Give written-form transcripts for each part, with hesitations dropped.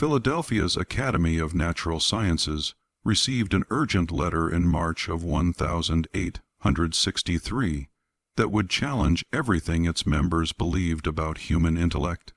Philadelphia's Academy of Natural Sciences received an urgent letter in March of 1863 that would challenge everything its members believed about human intellect.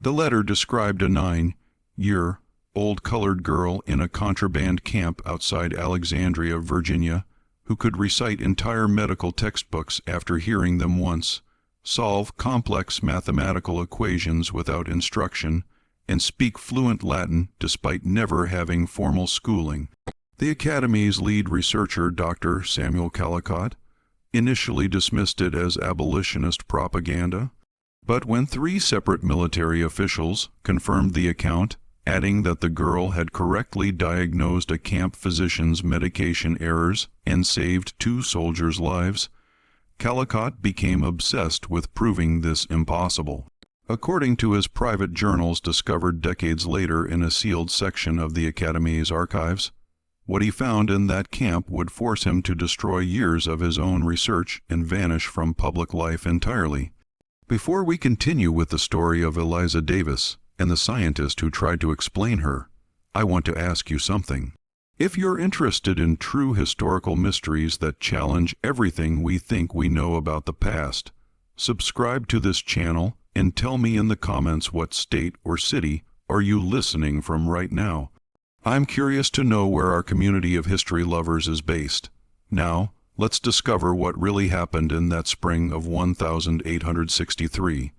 The letter described a 9-year-old colored girl in a contraband camp outside Alexandria, Virginia, who could recite entire medical textbooks after hearing them once, solve complex mathematical equations without instruction, and speak fluent Latin despite never having formal schooling. The Academy's lead researcher, Dr. Samuel Calicott, initially dismissed it as abolitionist propaganda, but when 3 separate military officials confirmed the account, adding that the girl had correctly diagnosed a camp physician's medication errors and saved 2 soldiers' lives, Calicott became obsessed with proving this impossible. According to his private journals discovered decades later in a sealed section of the Academy's archives, what he found in that camp would force him to destroy years of his own research and vanish from public life entirely. Before we continue with the story of Eliza Davis and the scientist who tried to explain her, I want to ask you something. If you're interested in true historical mysteries that challenge everything we think we know about the past, subscribe to this channel and tell me in the comments what state or city are you listening from right now. I'm curious to know where our community of history lovers is based. Now, let's discover what really happened in that spring of 1863.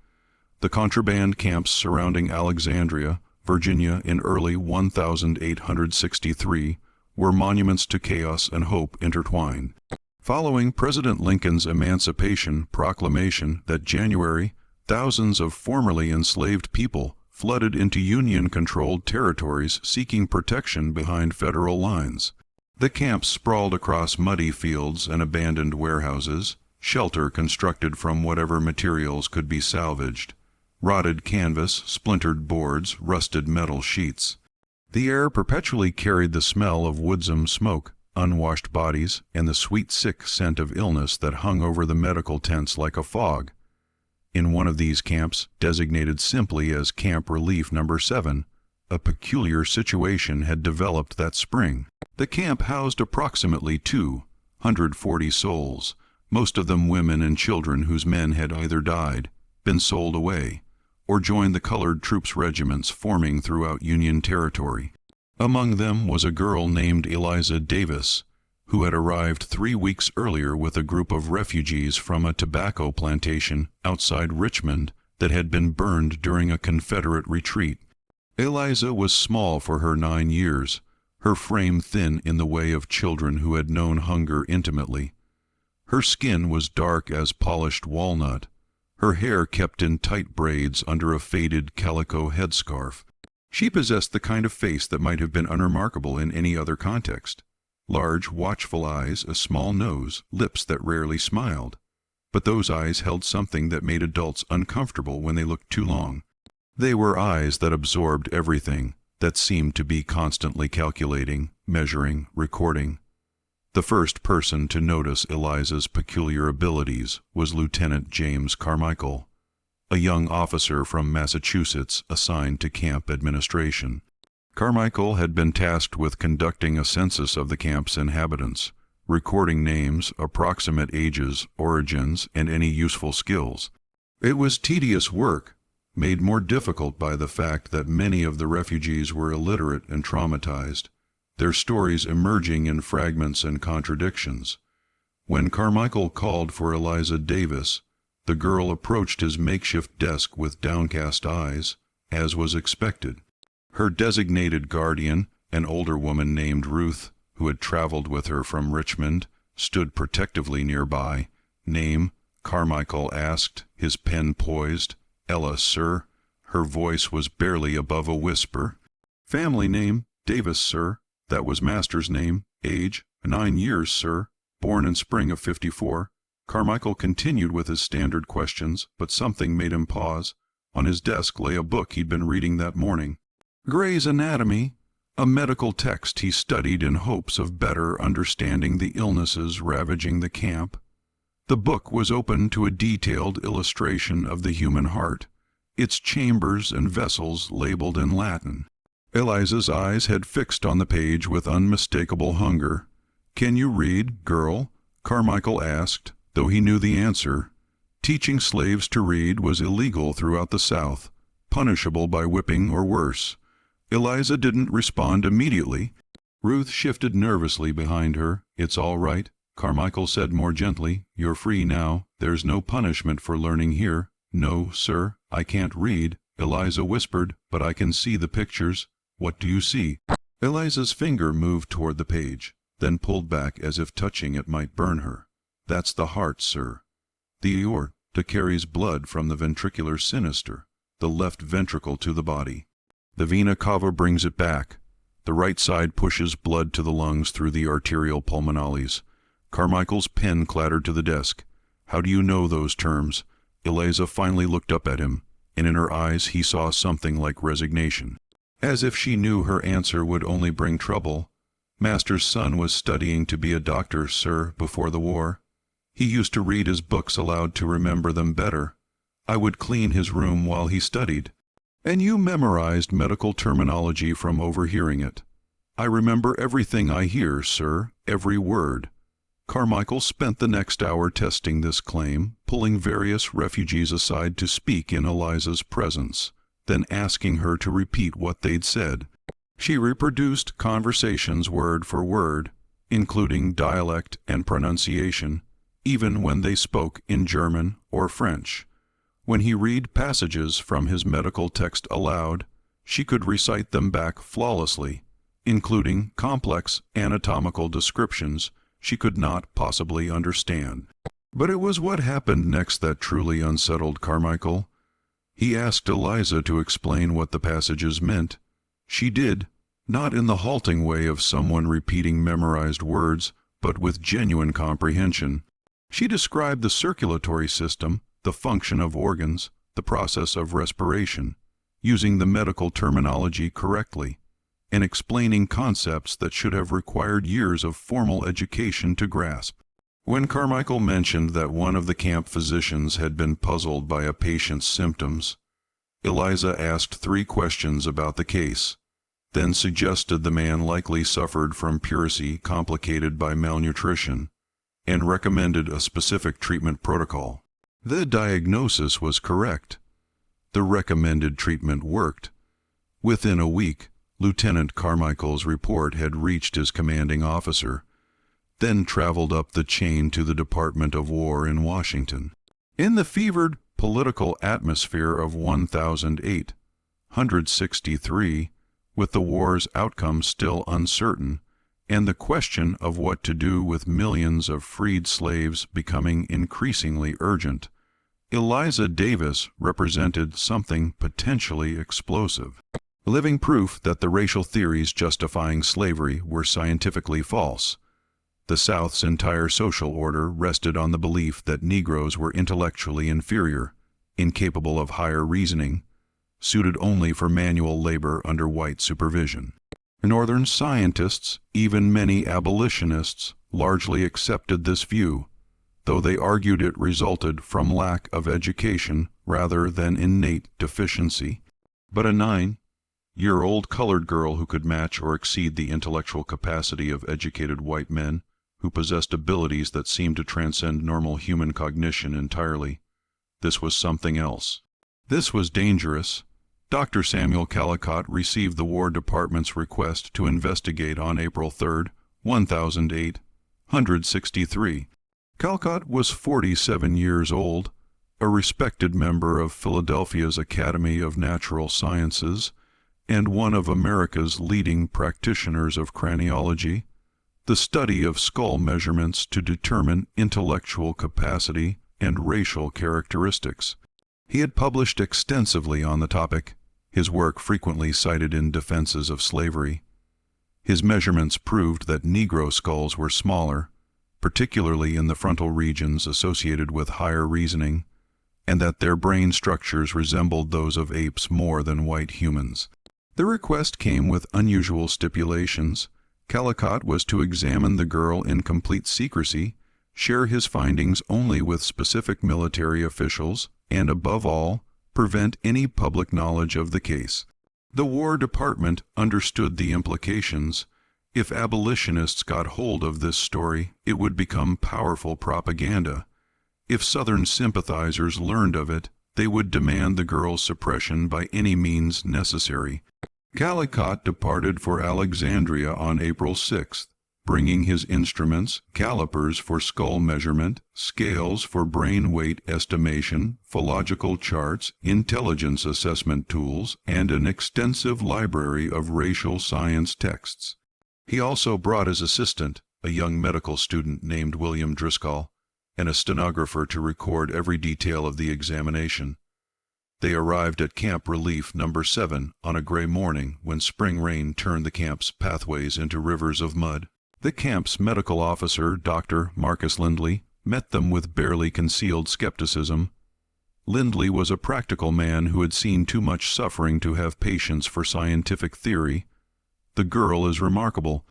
The contraband camps surrounding Alexandria, Virginia in early 1863 were monuments to chaos and hope intertwined. Following President Lincoln's Emancipation Proclamation that January, thousands of formerly enslaved people flooded into Union-controlled territories seeking protection behind federal lines. The camps sprawled across muddy fields and abandoned warehouses, shelter constructed from whatever materials could be salvaged, rotted canvas, splintered boards, rusted metal sheets. The air perpetually carried the smell of woodsome smoke, unwashed bodies, and the sweet sick scent of illness that hung over the medical tents like a fog. In one of these camps, designated simply as Camp Relief No. 7, a peculiar situation had developed that spring. The camp housed approximately 240 souls, most of them women and children whose men had either died, been sold away, or joined the colored troops regiments forming throughout Union territory. Among them was a girl named Eliza Davis, who had arrived 3 weeks earlier with a group of refugees from a tobacco plantation outside Richmond that had been burned during a Confederate retreat. Eliza was small for her 9 years, her frame thin in the way of children who had known hunger intimately. Her skin was dark as polished walnut, her hair kept in tight braids under a faded calico headscarf. She possessed the kind of face that might have been unremarkable in any other context. Large, watchful eyes, a small nose, lips that rarely smiled. But those eyes held something that made adults uncomfortable when they looked too long. They were eyes that absorbed everything, that seemed to be constantly calculating, measuring, recording. The first person to notice Eliza's peculiar abilities was Lieutenant James Carmichael, a young officer from Massachusetts assigned to camp administration. Carmichael had been tasked with conducting a census of the camp's inhabitants, recording names, approximate ages, origins, and any useful skills. It was tedious work, made more difficult by the fact that many of the refugees were illiterate and traumatized, their stories emerging in fragments and contradictions. When Carmichael called for Eliza Davis, the girl approached his makeshift desk with downcast eyes, as was expected. Her designated guardian, an older woman named Ruth, who had traveled with her from Richmond, stood protectively nearby. Name, Carmichael asked, his pen poised. Ella, sir. Her voice was barely above a whisper. Family name, Davis, sir. That was master's name. Age, 9 years, sir. Born in spring of '54. Carmichael continued with his standard questions, but something made him pause. On his desk lay a book he'd been reading that morning. Gray's Anatomy, a medical text he studied in hopes of better understanding the illnesses ravaging the camp. The book was open to a detailed illustration of the human heart, its chambers and vessels labeled in Latin. Eliza's eyes had fixed on the page with unmistakable hunger. "Can you read, girl?" Carmichael asked, though he knew the answer. Teaching slaves to read was illegal throughout the South, punishable by whipping or worse. Eliza didn't respond immediately. Ruth shifted nervously behind her. "It's all right," Carmichael said more gently. "You're free now. There's no punishment for learning here." "No, sir, I can't read," Eliza whispered, "but I can see the pictures." "What do you see?" Eliza's finger moved toward the page, then pulled back as if touching it might burn her. "That's the heart, sir. The aorta carries blood from the ventricular sinister, the left ventricle, to the body. The vena cava brings it back. The right side pushes blood to the lungs through the arterial pulmonales." Carmichael's pen clattered to the desk. "How do you know those terms?" Eliza finally looked up at him, and in her eyes he saw something like resignation. As if she knew her answer would only bring trouble. "Master's son was studying to be a doctor, sir, before the war. He used to read his books aloud to remember them better. I would clean his room while he studied." "And you memorized medical terminology from overhearing it." "I remember everything I hear, sir, every word." Carmichael spent the next hour testing this claim, pulling various refugees aside to speak in Eliza's presence, then asking her to repeat what they'd said. She reproduced conversations word for word, including dialect and pronunciation, even when they spoke in German or French. When he read passages from his medical text aloud, she could recite them back flawlessly, including complex anatomical descriptions she could not possibly understand. But it was what happened next that truly unsettled Carmichael. He asked Eliza to explain what the passages meant. She did, not in the halting way of someone repeating memorized words, but with genuine comprehension. She described the circulatory system, the function of organs, the process of respiration, using the medical terminology correctly, and explaining concepts that should have required years of formal education to grasp. When Carmichael mentioned that one of the camp physicians had been puzzled by a patient's symptoms, Eliza asked 3 questions about the case, then suggested the man likely suffered from pleurisy complicated by malnutrition, and recommended a specific treatment protocol. The diagnosis was correct. The recommended treatment worked. Within a week, Lieutenant Carmichael's report had reached his commanding officer, then traveled up the chain to the Department of War in Washington. In the fevered political atmosphere of 1863, with the war's outcome still uncertain, and the question of what to do with millions of freed slaves becoming increasingly urgent, Eliza Davis represented something potentially explosive. Living proof that the racial theories justifying slavery were scientifically false. The South's entire social order rested on the belief that Negroes were intellectually inferior, incapable of higher reasoning, suited only for manual labor under white supervision. Northern scientists, even many abolitionists, largely accepted this view, though they argued it resulted from lack of education rather than innate deficiency. But a 9-year-old colored girl who could match or exceed the intellectual capacity of educated white men, who possessed abilities that seemed to transcend normal human cognition entirely. This was something else. This was dangerous. Dr. Samuel Calicott received the War Department's request to investigate on April 3, 1863. Calicott was 47 years old, a respected member of Philadelphia's Academy of Natural Sciences, and one of America's leading practitioners of craniology, the study of skull measurements to determine intellectual capacity and racial characteristics. He had published extensively on the topic, his work frequently cited in defenses of slavery. His measurements proved that Negro skulls were smaller, particularly in the frontal regions associated with higher reasoning, and that their brain structures resembled those of apes more than white humans. The request came with unusual stipulations. Calicott was to examine the girl in complete secrecy, share his findings only with specific military officials, and above all, prevent any public knowledge of the case. The War Department understood the implications. If abolitionists got hold of this story, it would become powerful propaganda. If Southern sympathizers learned of it, they would demand the girl's suppression by any means necessary. Calicott departed for Alexandria on April 6th, bringing his instruments, calipers for skull measurement, scales for brain weight estimation, philological charts, intelligence assessment tools, and an extensive library of racial science texts. He also brought his assistant, a young medical student named William Driscoll, and a stenographer to record every detail of the examination. They arrived at Camp Relief No. 7 on a gray morning when spring rain turned the camp's pathways into rivers of mud. The camp's medical officer, Dr. Marcus Lindley, met them with barely concealed skepticism. Lindley was a practical man who had seen too much suffering to have patience for scientific theory. "The girl is remarkable,"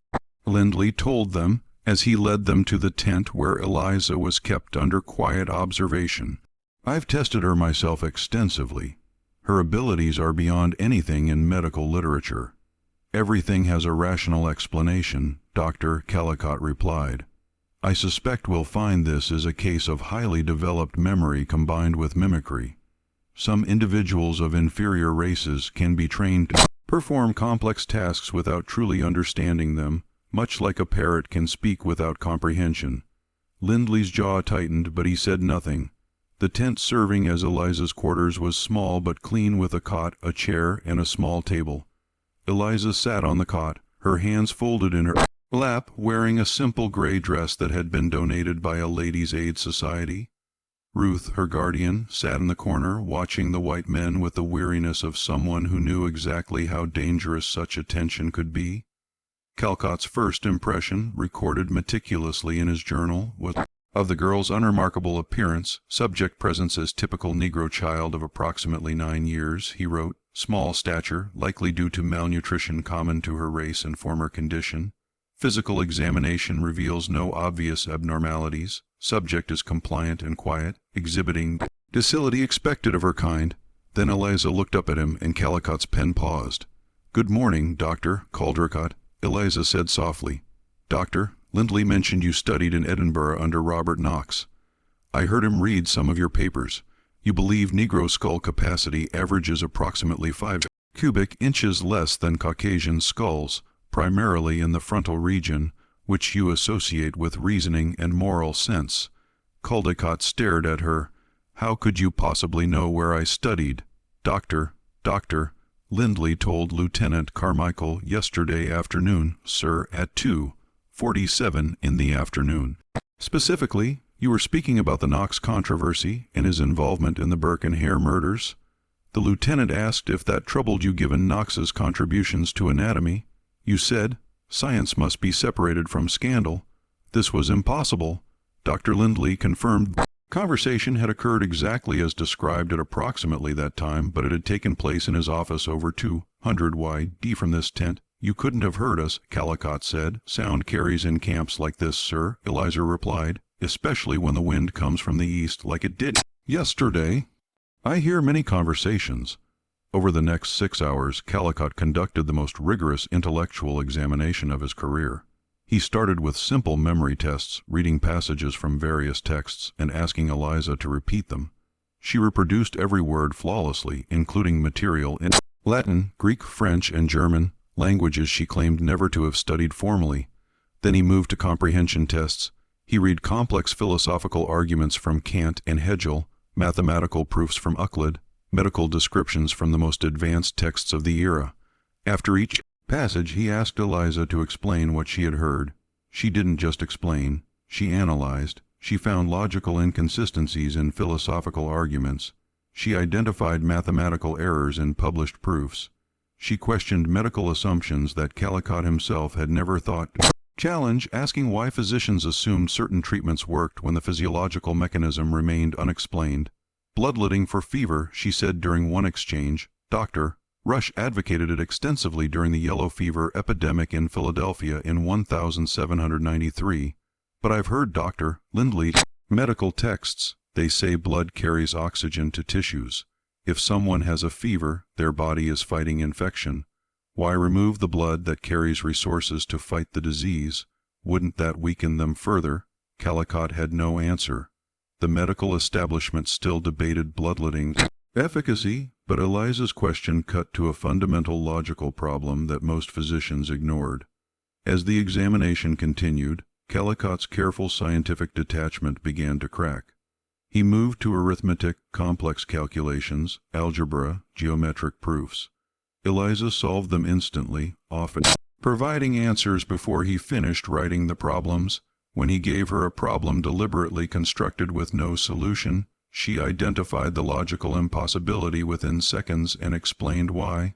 Lindley told them as he led them to the tent where Eliza was kept under quiet observation. "I've tested her myself extensively. Her abilities are beyond anything in medical literature. Everything has a rational explanation," Dr. Calicott replied. "I suspect we'll find this is a case of highly developed memory combined with mimicry. Some individuals of inferior races can be trained to perform complex tasks without truly understanding them, much like a parrot can speak without comprehension." Lindley's jaw tightened, but he said nothing. The tent serving as Eliza's quarters was small but clean, with a cot, a chair, and a small table. Eliza sat on the cot, her hands folded in her lap, wearing a simple gray dress that had been donated by a ladies' aid society. Ruth, her guardian, sat in the corner, watching the white men with the weariness of someone who knew exactly how dangerous such attention could be. Calcott's first impression, recorded meticulously in his journal, was of the girl's unremarkable appearance. "Subject presents as typical Negro child of approximately 9 years," he wrote. "Small stature, likely due to malnutrition common to her race and former condition. Physical examination reveals no obvious abnormalities. Subject is compliant and quiet, exhibiting docility expected of her kind." Then Eliza looked up at him, and Calicott's pen paused. "Good morning, Doctor Caldricott," Eliza said softly. "Doctor, Lindley mentioned you studied in Edinburgh under Robert Knox. I heard him read some of your papers. You believe Negro skull capacity averages approximately 5 cubic inches less than Caucasian skulls, primarily in the frontal region, which you associate with reasoning and moral sense." Caldecott stared at her. "How could you possibly know where I studied?" Doctor, Lindley told Lieutenant Carmichael yesterday afternoon, sir, at 2:47 in the afternoon. Specifically, you were speaking about the Knox controversy and his involvement in the Burke and Hare murders. The lieutenant asked if that troubled you given Knox's contributions to anatomy. You said, science must be separated from scandal. This was impossible. Dr. Lindley confirmed the conversation had occurred exactly as described at approximately that time, but it had taken place in his office over 200 YD from this tent. "You couldn't have heard us," Calicott said. "Sound carries in camps like this, sir," Eliza replied, "especially when the wind comes from the east like it did yesterday." I hear many conversations. Over the next 6 hours, Calicott conducted the most rigorous intellectual examination of his career. He started with simple memory tests, reading passages from various texts and asking Eliza to repeat them. She reproduced every word flawlessly, including material in Latin, Greek, French, and German, languages she claimed never to have studied formally. Then he moved to comprehension tests. He read complex philosophical arguments from Kant and Hegel, mathematical proofs from Euclid, medical descriptions from the most advanced texts of the era. After each passage, he asked Eliza to explain what she had heard. She didn't just explain, she analyzed. She found logical inconsistencies in philosophical arguments. She identified mathematical errors in published proofs. She questioned medical assumptions that Calicott himself had never thought to challenge, asking why physicians assumed certain treatments worked when the physiological mechanism remained unexplained. Bloodletting for fever, she said during one exchange. Dr. Rush advocated it extensively during the yellow fever epidemic in Philadelphia in 1793. But I've heard Dr. Lindley medical texts. They say blood carries oxygen to tissues. If someone has a fever, their body is fighting infection. Why remove the blood that carries resources to fight the disease? Wouldn't that weaken them further? Calicott had no answer. The medical establishment still debated bloodletting's efficacy, but Eliza's question cut to a fundamental logical problem that most physicians ignored. As the examination continued, Calicott's careful scientific detachment began to crack. He moved to arithmetic, complex calculations, algebra, geometric proofs. Eliza solved them instantly, often providing answers before he finished writing the problems. When he gave her a problem deliberately constructed with no solution, she identified the logical impossibility within seconds and explained why.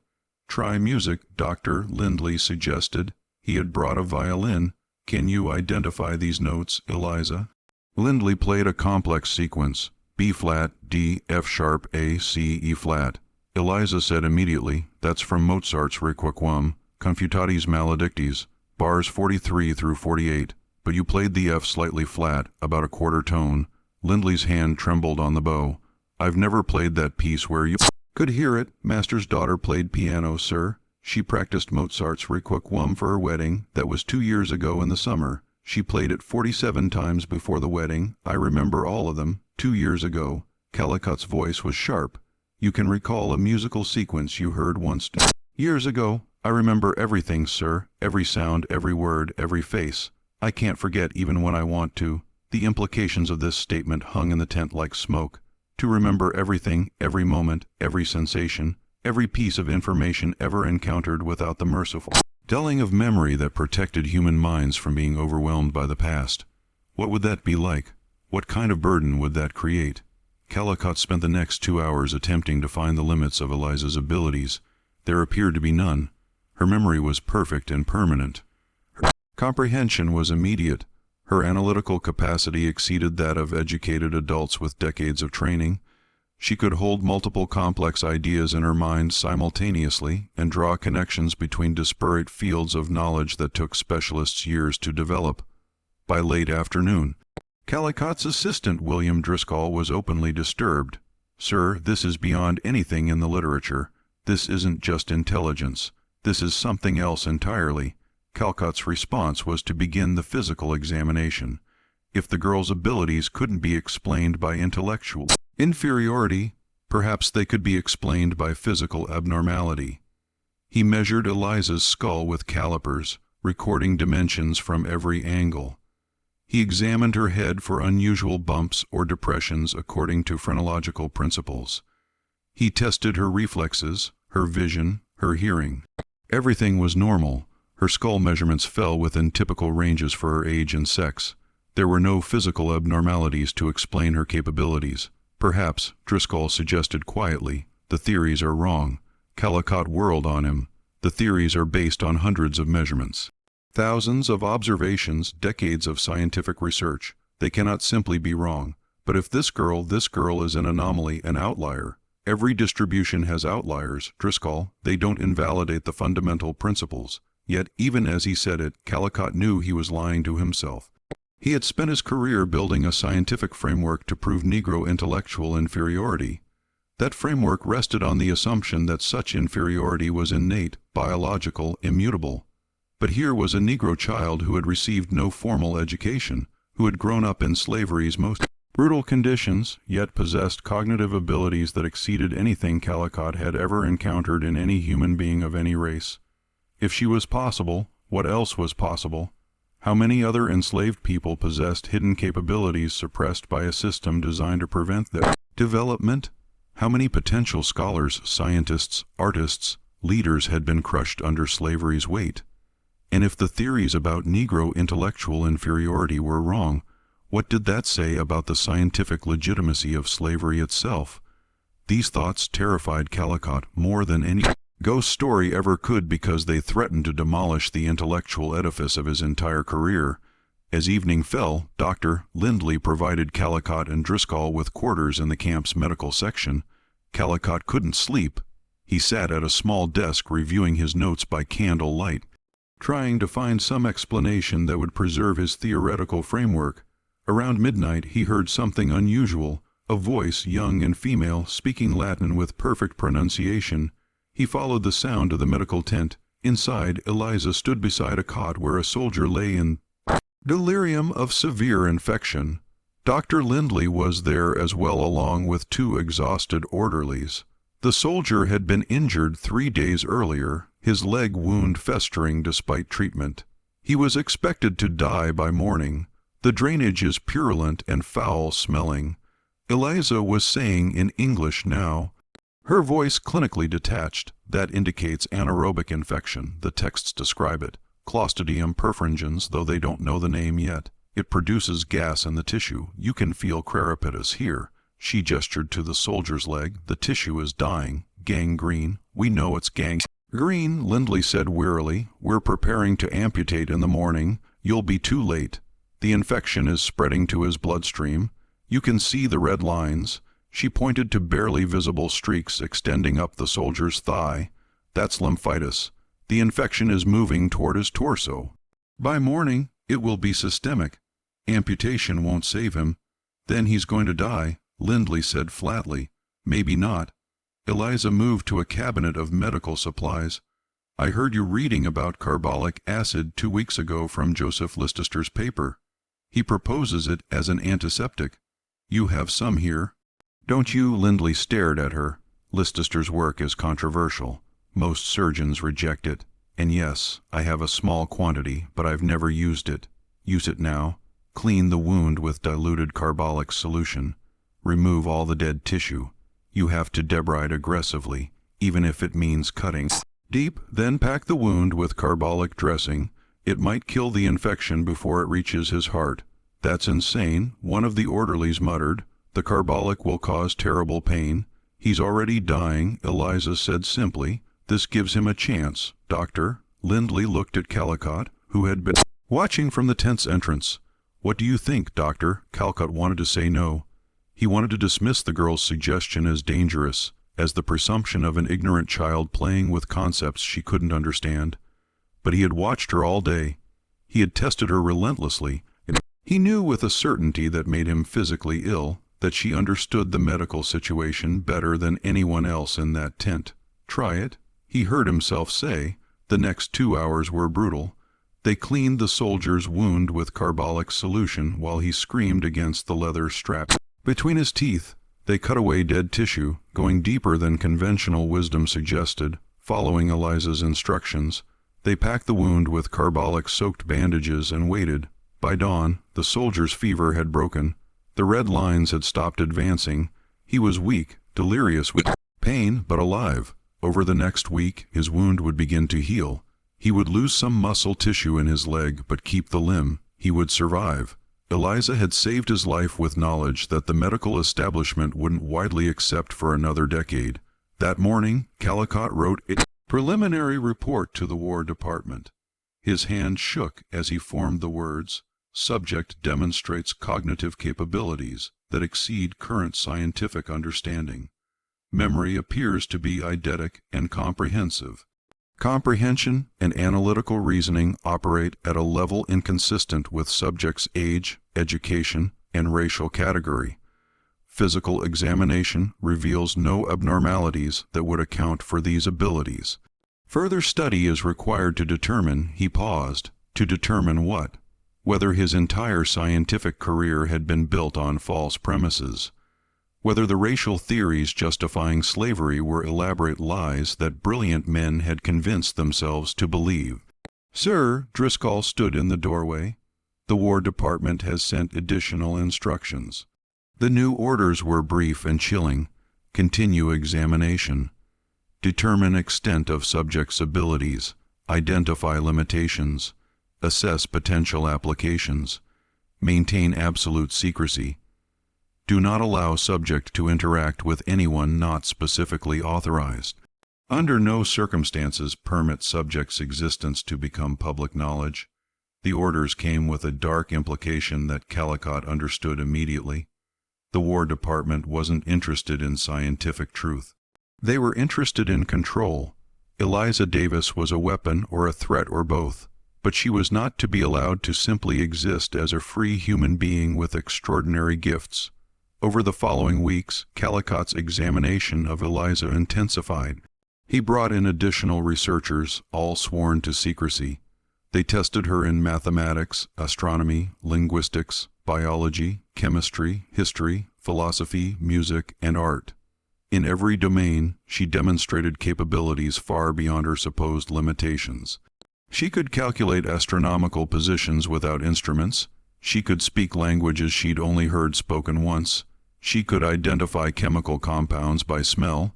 "Try music," Dr. Lindley suggested. He had brought a violin. "Can you identify these notes, Eliza?" Lindley played a complex sequence: B-flat, D, F-sharp, A, C, E-flat. Eliza said immediately, "That's from Mozart's Requiem, Confutatis Maledictis, bars 43 through 48. But you played the F slightly flat, about a quarter tone." Lindley's hand trembled on the bow. "I've never played that piece where you could hear it. Master's daughter played piano, sir. She practiced Mozart's Requiem for her wedding. That was 2 years ago in the summer. She played it 47 times before the wedding. I remember all of them. 2 years ago." Calicott's voice was sharp. "You can recall a musical sequence you heard once 2 years ago. I remember everything, sir. Every sound, every word, every face. I can't forget even when I want to." The implications of this statement hung in the tent like smoke. To remember everything, every moment, every sensation, every piece of information ever encountered without the merciful dulling of memory that protected human minds from being overwhelmed by the past. What would that be like? What kind of burden would that create? Calicott spent the next 2 hours attempting to find the limits of Eliza's abilities. There appeared to be none. Her memory was perfect and permanent. Her comprehension was immediate. Her analytical capacity exceeded that of educated adults with decades of training. She could hold multiple complex ideas in her mind simultaneously and draw connections between disparate fields of knowledge that took specialists years to develop. By late afternoon, Calicott's assistant, William Driscoll, was openly disturbed. "Sir, this is beyond anything in the literature. This isn't just intelligence. This is something else entirely." Calicott's response was to begin the physical examination. If the girl's abilities couldn't be explained by intellectual inferiority, perhaps they could be explained by physical abnormality. He measured Eliza's skull with calipers, recording dimensions from every angle. He examined her head for unusual bumps or depressions according to phrenological principles. He tested her reflexes, her vision, her hearing. Everything was normal. Her skull measurements fell within typical ranges for her age and sex. There were no physical abnormalities to explain her capabilities. "Perhaps," Driscoll suggested quietly, "the theories are wrong." Calicott whirled on him. "The theories are based on hundreds of measurements, thousands of observations, decades of scientific research. They cannot simply be wrong. But if this girl is an anomaly, an outlier. Every distribution has outliers, Driscoll. They don't invalidate the fundamental principles." Yet, even as he said it, Calicott knew he was lying to himself. He had spent his career building a scientific framework to prove Negro intellectual inferiority. That framework rested on the assumption that such inferiority was innate, biological, immutable. But here was a Negro child who had received no formal education, who had grown up in slavery's most brutal conditions, yet possessed cognitive abilities that exceeded anything Calicott had ever encountered in any human being of any race. If she was possible, what else was possible? How many other enslaved people possessed hidden capabilities suppressed by a system designed to prevent their development? How many potential scholars, scientists, artists, leaders had been crushed under slavery's weight? And if the theories about Negro intellectual inferiority were wrong, what did that say about the scientific legitimacy of slavery itself? These thoughts terrified Calicott more than any ghost story ever could, because they threatened to demolish the intellectual edifice of his entire career. As evening fell, Dr. Lindley provided Calicott and Driscoll with quarters in the camp's medical section. Calicott couldn't sleep. He sat at a small desk reviewing his notes by candle light, trying to find some explanation that would preserve his theoretical framework. Around midnight he heard something unusual, A voice, young and female, speaking Latin with perfect pronunciation. He followed the sound of the medical tent. Inside, Eliza stood beside a cot where a soldier lay in delirium of severe infection. Dr. Lindley was there as well, along with 2 exhausted orderlies. The soldier had been injured 3 days earlier, his leg wound festering despite treatment. He was expected to die by morning. The drainage is purulent and foul-smelling. Eliza was saying in English now, her voice clinically detached. That indicates anaerobic infection. The texts describe it. Clostridium perfringens, though they don't know the name yet. It produces gas in the tissue. You can feel craripitus here. She gestured to the soldier's leg. The tissue is dying. Gangrene. We know it's gangrene, Lindley said wearily. We're preparing to amputate in the morning. You'll be too late. The infection is spreading to his bloodstream. You can see the red lines. She pointed to barely visible streaks extending up the soldier's thigh. That's lymphitis. The infection is moving toward his torso. By morning, it will be systemic. Amputation won't save him. Then he's going to die, Lindley said flatly. Maybe not. Eliza moved to a cabinet of medical supplies. I heard you reading about carbolic acid 2 weeks ago from Joseph Listester's paper. He proposes it as an antiseptic. You have some here. Don't you? Lindley stared at her. Listester's work is controversial. Most surgeons reject it. And yes, I have a small quantity, but I've never used it. Use it now. Clean the wound with diluted carbolic solution. Remove all the dead tissue. You have to debride aggressively, even if it means cutting deep, then pack the wound with carbolic dressing. It might kill the infection before it reaches his heart. That's insane, one of the orderlies muttered. The carbolic will cause terrible pain. He's already dying, Eliza said simply. This gives him a chance, Doctor. Lindley looked at Calicott, who had been watching from the tent's entrance. What do you think, Doctor? Calicott wanted to say no. He wanted to dismiss the girl's suggestion as dangerous, as the presumption of an ignorant child playing with concepts she couldn't understand. But he had watched her all day. He had tested her relentlessly. He knew with a certainty that made him physically ill that she understood the medical situation better than anyone else in that tent. Try it, he heard himself say. The next 2 hours were brutal. They cleaned the soldier's wound with carbolic solution while he screamed against the leather strap between his teeth. They cut away dead tissue, going deeper than conventional wisdom suggested, following Eliza's instructions. They packed the wound with carbolic-soaked bandages and waited. By dawn, the soldier's fever had broken. The red lines had stopped advancing. He was weak, delirious with pain, but alive. Over the next week, his wound would begin to heal. He would lose some muscle tissue in his leg, but keep the limb. He would survive. Eliza had saved his life with knowledge that the medical establishment wouldn't widely accept for another decade. That morning, Calicott wrote a preliminary report to the War Department. His hand shook as he formed the words, "Subject demonstrates cognitive capabilities that exceed current scientific understanding. Memory appears to be eidetic and comprehensive. Comprehension and analytical reasoning operate at a level inconsistent with subject's age, education, and racial category. Physical examination reveals no abnormalities that would account for these abilities. Further study is required to determine," he paused, "to determine what? Whether his entire scientific career had been built on false premises. Whether the racial theories justifying slavery were elaborate lies that brilliant men had convinced themselves to believe." "Sir," Driscoll stood in the doorway, "the War Department has sent additional instructions." The new orders were brief and chilling. Continue examination. Determine extent of subject's abilities. Identify limitations. Assess potential applications. Maintain absolute secrecy. Do not allow subject to interact with anyone not specifically authorized. Under no circumstances permit subject's existence to become public knowledge. The orders came with a dark implication that Calicott understood immediately. The War Department wasn't interested in scientific truth. They were interested in control. Eliza Davis was a weapon or a threat or both, but she was not to be allowed to simply exist as a free human being with extraordinary gifts. Over the following weeks, Calicott's examination of Eliza intensified. He brought in additional researchers, all sworn to secrecy. They tested her in mathematics, astronomy, linguistics, biology, chemistry, history, philosophy, music, and art. In every domain, she demonstrated capabilities far beyond her supposed limitations. She could calculate astronomical positions without instruments. She could speak languages she'd only heard spoken once. She could identify chemical compounds by smell.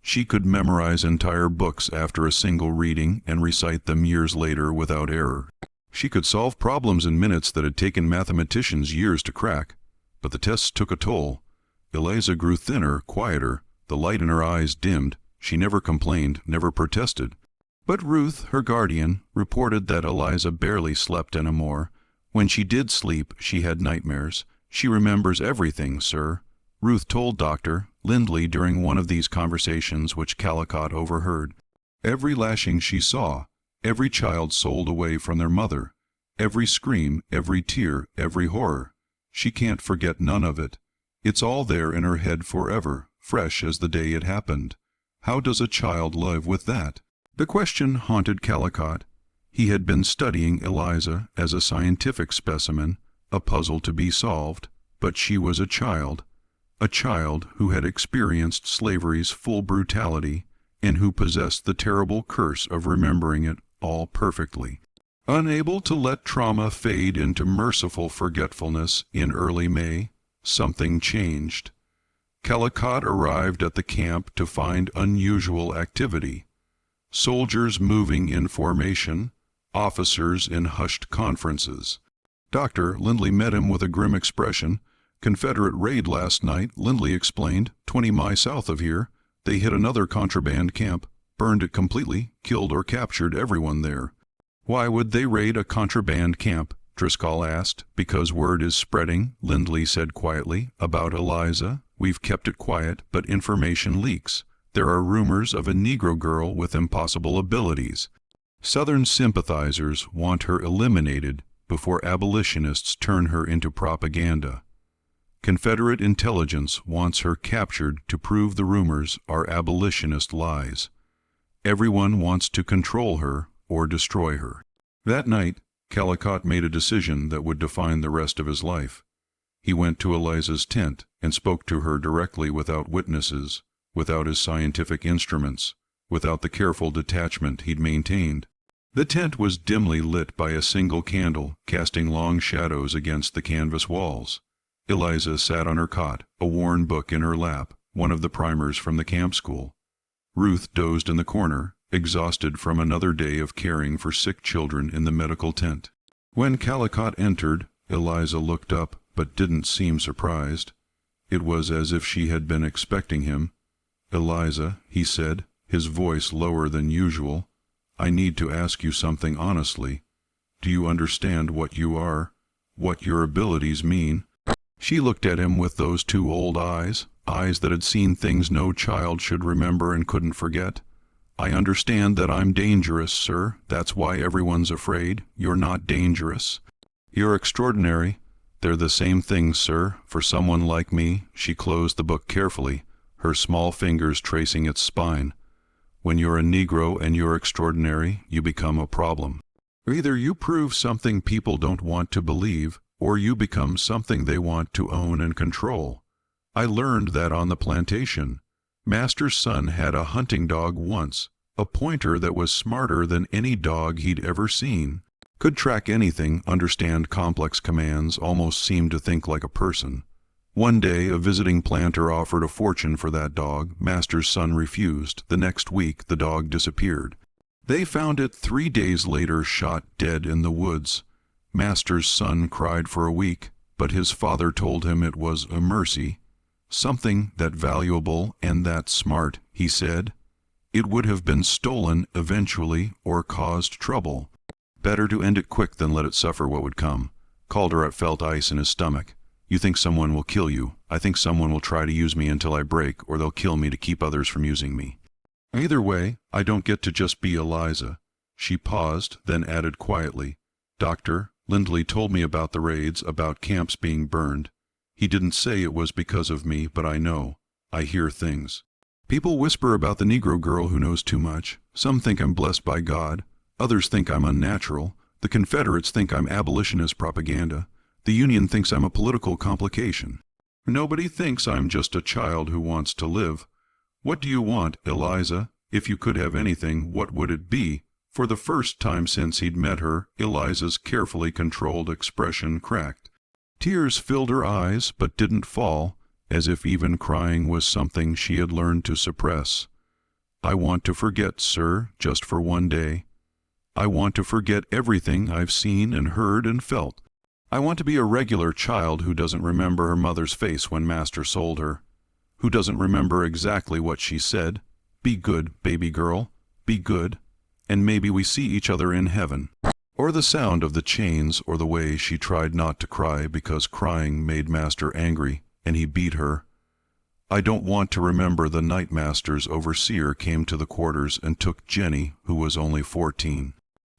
She could memorize entire books after a single reading and recite them years later without error. She could solve problems in minutes that had taken mathematicians years to crack. But the tests took a toll. Eliza grew thinner, quieter. The light in her eyes dimmed. She never complained, never protested. But Ruth, her guardian, reported that Eliza barely slept anymore. When she did sleep, she had nightmares. She remembers everything, sir. Ruth told Dr. Lindley during one of these conversations which Calicott overheard. Every lashing she saw, every child sold away from their mother, every scream, every tear, every horror. She can't forget none of it. It's all there in her head forever, fresh as the day it happened. How does a child live with that? The question haunted Calicott. He had been studying Eliza as a scientific specimen, a puzzle to be solved, but she was a child who had experienced slavery's full brutality and who possessed the terrible curse of remembering it all perfectly. Unable to let trauma fade into merciful forgetfulness in early May, something changed. Calicott arrived at the camp to find unusual activity. Soldiers moving in formation, officers in hushed conferences. Dr. Lindley met him with a grim expression. Confederate raid last night, Lindley explained, 20 miles south of here. They hit another contraband camp, burned it completely, killed or captured everyone there. Why would they raid a contraband camp? Driscoll asked. Because word is spreading, Lindley said quietly, about Eliza. We've kept it quiet, but information leaks. There are rumors of a Negro girl with impossible abilities. Southern sympathizers want her eliminated before abolitionists turn her into propaganda. Confederate intelligence wants her captured to prove the rumors are abolitionist lies. Everyone wants to control her or destroy her. That night, Calicott made a decision that would define the rest of his life. He went to Eliza's tent and spoke to her directly without witnesses, without his scientific instruments, without the careful detachment he'd maintained. The tent was dimly lit by a single candle, casting long shadows against the canvas walls. Eliza sat on her cot, a worn book in her lap, one of the primers from the camp school. Ruth dozed in the corner, exhausted from another day of caring for sick children in the medical tent. When Calicott entered, Eliza looked up, but didn't seem surprised. It was as if she had been expecting him. "Eliza," he said, his voice lower than usual, "I need to ask you something honestly. Do you understand what you are, what your abilities mean?" She looked at him with those two old eyes that had seen things no child should remember and couldn't forget. "I understand that I'm dangerous, sir. That's why everyone's afraid. You're not dangerous. You're extraordinary. They're the same things, sir, for someone like me." She closed the book carefully, her small fingers tracing its spine. "When you're a Negro and you're extraordinary, you become a problem. Either you prove something people don't want to believe, or you become something they want to own and control. I learned that on the plantation. Master's son had a hunting dog once, a pointer that was smarter than any dog he'd ever seen. Could track anything, understand complex commands, almost seemed to think like a person. One day, a visiting planter offered a fortune for that dog. Master's son refused. The next week, the dog disappeared. They found it 3 days later, shot dead in the woods. Master's son cried for a week, but his father told him it was a mercy. Something that valuable and that smart, he said. It would have been stolen eventually or caused trouble. Better to end it quick than let it suffer what would come. Calderat felt ice in his stomach. You think someone will kill you. I think someone will try to use me until I break, or they'll kill me to keep others from using me. Either way, I don't get to just be Eliza." She paused, then added quietly, "Dr. Lindley told me about the raids, about camps being burned. He didn't say it was because of me, but I know. I hear things. People whisper about the Negro girl who knows too much. Some think I'm blessed by God. Others think I'm unnatural. The Confederates think I'm abolitionist propaganda. The Union thinks I'm a political complication. Nobody thinks I'm just a child who wants to live. What do you want, Eliza? If you could have anything, what would it be? For the first time since he'd met her, Eliza's carefully controlled expression cracked. Tears filled her eyes, but didn't fall, as if even crying was something she had learned to suppress. I want to forget, sir, just for one day. I want to forget everything I've seen and heard and felt. I want to be a regular child who doesn't remember her mother's face when master sold her, who doesn't remember exactly what she said. Be good, baby girl, be good, and maybe we see each other in heaven. Or the sound of the chains, or the way she tried not to cry because crying made master angry, and he beat her. I don't want to remember the night master's overseer came to the quarters and took Jenny, who was only 14.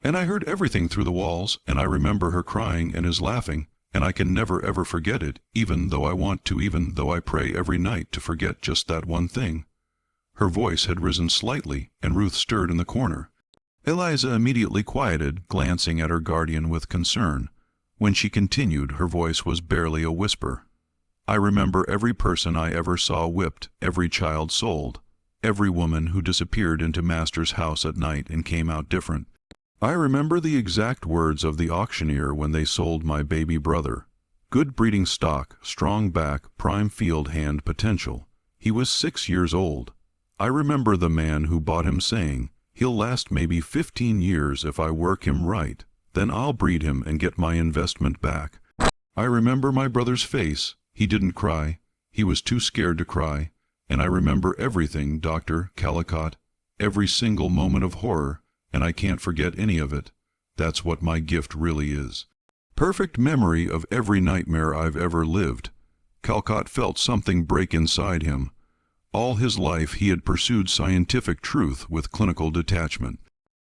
And I heard everything through the walls, and I remember her crying and his laughing, and I can never ever forget it, even though I want to, even though I pray every night to forget just that one thing. Her voice had risen slightly, and Ruth stirred in the corner. Eliza immediately quieted, glancing at her guardian with concern. When she continued, her voice was barely a whisper. I remember every person I ever saw whipped, every child sold, every woman who disappeared into master's house at night and came out different. I remember the exact words of the auctioneer when they sold my baby brother. Good breeding stock, strong back, prime field hand potential. He was 6 years old. I remember the man who bought him saying, he'll last maybe 15 years if I work him right. Then I'll breed him and get my investment back. I remember my brother's face. He didn't cry. He was too scared to cry. And I remember everything, Dr. Calicott, every single moment of horror, and I can't forget any of it. That's what my gift really is. Perfect memory of every nightmare I've ever lived. Calicott felt something break inside him. All his life he had pursued scientific truth with clinical detachment.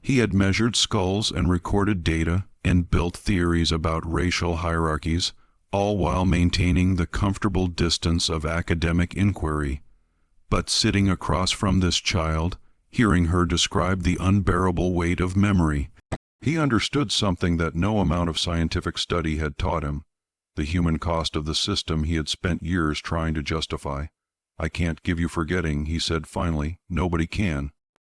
He had measured skulls and recorded data and built theories about racial hierarchies, all while maintaining the comfortable distance of academic inquiry. But sitting across from this child, hearing her describe the unbearable weight of memory, he understood something that no amount of scientific study had taught him, the human cost of the system he had spent years trying to justify. I can't give you forgetting, he said finally. Nobody can.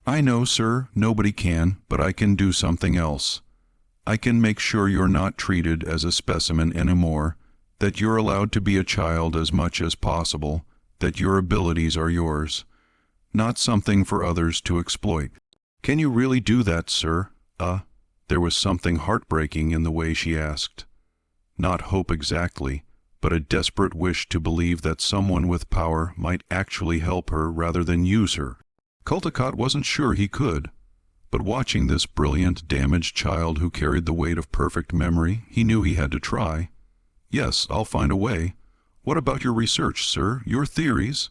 I know, sir, nobody can, but I can do something else. I can make sure you're not treated as a specimen anymore, that you're allowed to be a child as much as possible, that your abilities are yours, not something for others to exploit. Can you really do that, sir? There was something heartbreaking in the way she asked. Not hope exactly, but a desperate wish to believe that someone with power might actually help her rather than use her. Calicott wasn't sure he could, but watching this brilliant, damaged child who carried the weight of perfect memory, he knew he had to try. Yes, I'll find a way. What about your research, sir? Your theories?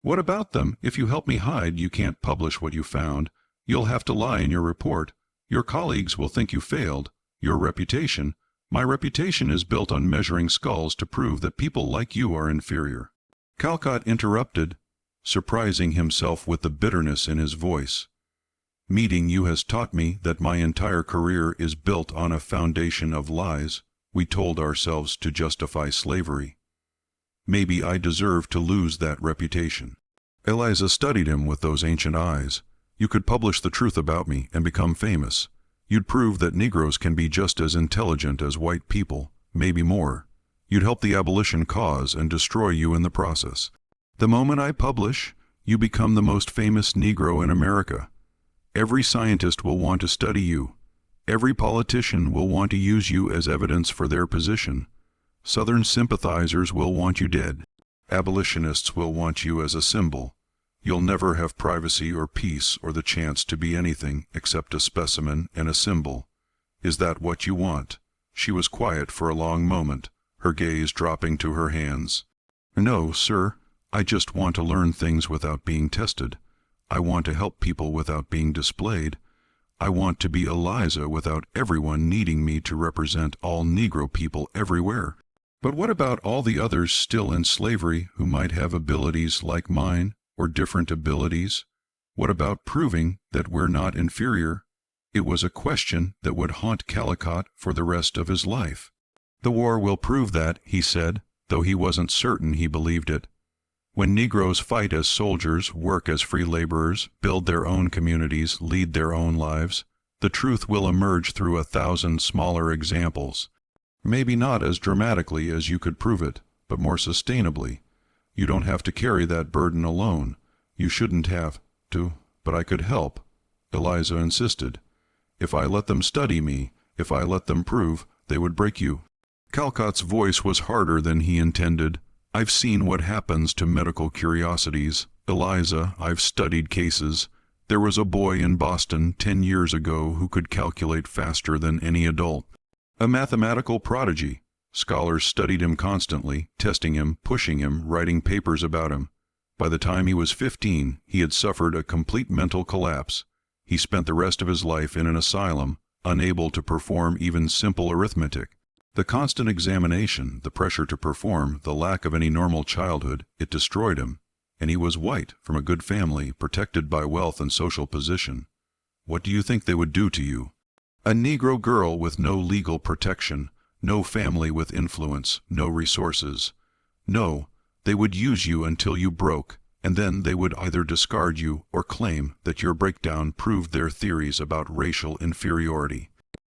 What about them? If you help me hide, you can't publish what you found. You'll have to lie in your report. Your colleagues will think you failed. Your reputation. My reputation is built on measuring skulls to prove that people like you are inferior. Calicott interrupted, surprising himself with the bitterness in his voice. Meeting you has taught me that my entire career is built on a foundation of lies we told ourselves to justify slavery. Maybe I deserve to lose that reputation. Eliza studied him with those ancient eyes. You could publish the truth about me and become famous. You'd prove that Negroes can be just as intelligent as white people, maybe more. You'd help the abolition cause and destroy you in the process. The moment I publish, you become the most famous Negro in America. Every scientist will want to study you. Every politician will want to use you as evidence for their position. Southern sympathizers will want you dead. Abolitionists will want you as a symbol. You'll never have privacy or peace or the chance to be anything except a specimen and a symbol. Is that what you want? She was quiet for a long moment, her gaze dropping to her hands. No, sir. I just want to learn things without being tested. I want to help people without being displayed. I want to be Eliza without everyone needing me to represent all Negro people everywhere. But what about all the others still in slavery who might have abilities like mine or different abilities? What about proving that we're not inferior? It was a question that would haunt Calicott for the rest of his life. The war will prove that, he said, though he wasn't certain he believed it. When Negroes fight as soldiers, work as free laborers, build their own communities, lead their own lives, the truth will emerge through 1,000 smaller examples. Maybe not as dramatically as you could prove it, but more sustainably. You don't have to carry that burden alone. You shouldn't have to, but I could help, Eliza insisted. If I let them study me, if I let them prove, they would break you. Calcott's voice was harder than he intended. I've seen what happens to medical curiosities. Eliza, I've studied cases. There was a boy in Boston 10 years ago who could calculate faster than any adult. A mathematical prodigy. Scholars studied him constantly, testing him, pushing him, writing papers about him. By the time he was 15, he had suffered a complete mental collapse. He spent the rest of his life in an asylum, unable to perform even simple arithmetic. The constant examination, the pressure to perform, the lack of any normal childhood, it destroyed him. And he was white, from a good family, protected by wealth and social position. What do you think they would do to you? A Negro girl with no legal protection, no family with influence, no resources. No, they would use you until you broke, and then they would either discard you or claim that your breakdown proved their theories about racial inferiority.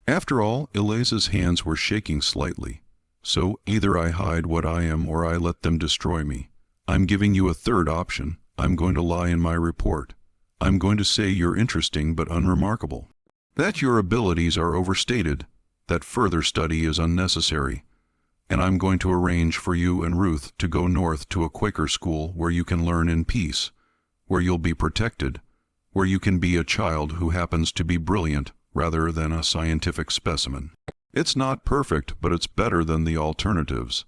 After all, Eliza's hands were shaking slightly. So either I hide what I am or I let them destroy me. I'm giving you a third option. I'm going to lie in my report. I'm going to say you're interesting but unremarkable. That your abilities are overstated, that further study is unnecessary. And I'm going to arrange for you and Ruth to go north to a Quaker school where you can learn in peace, where you'll be protected, where you can be a child who happens to be brilliant rather than a scientific specimen. It's not perfect, but it's better than the alternatives.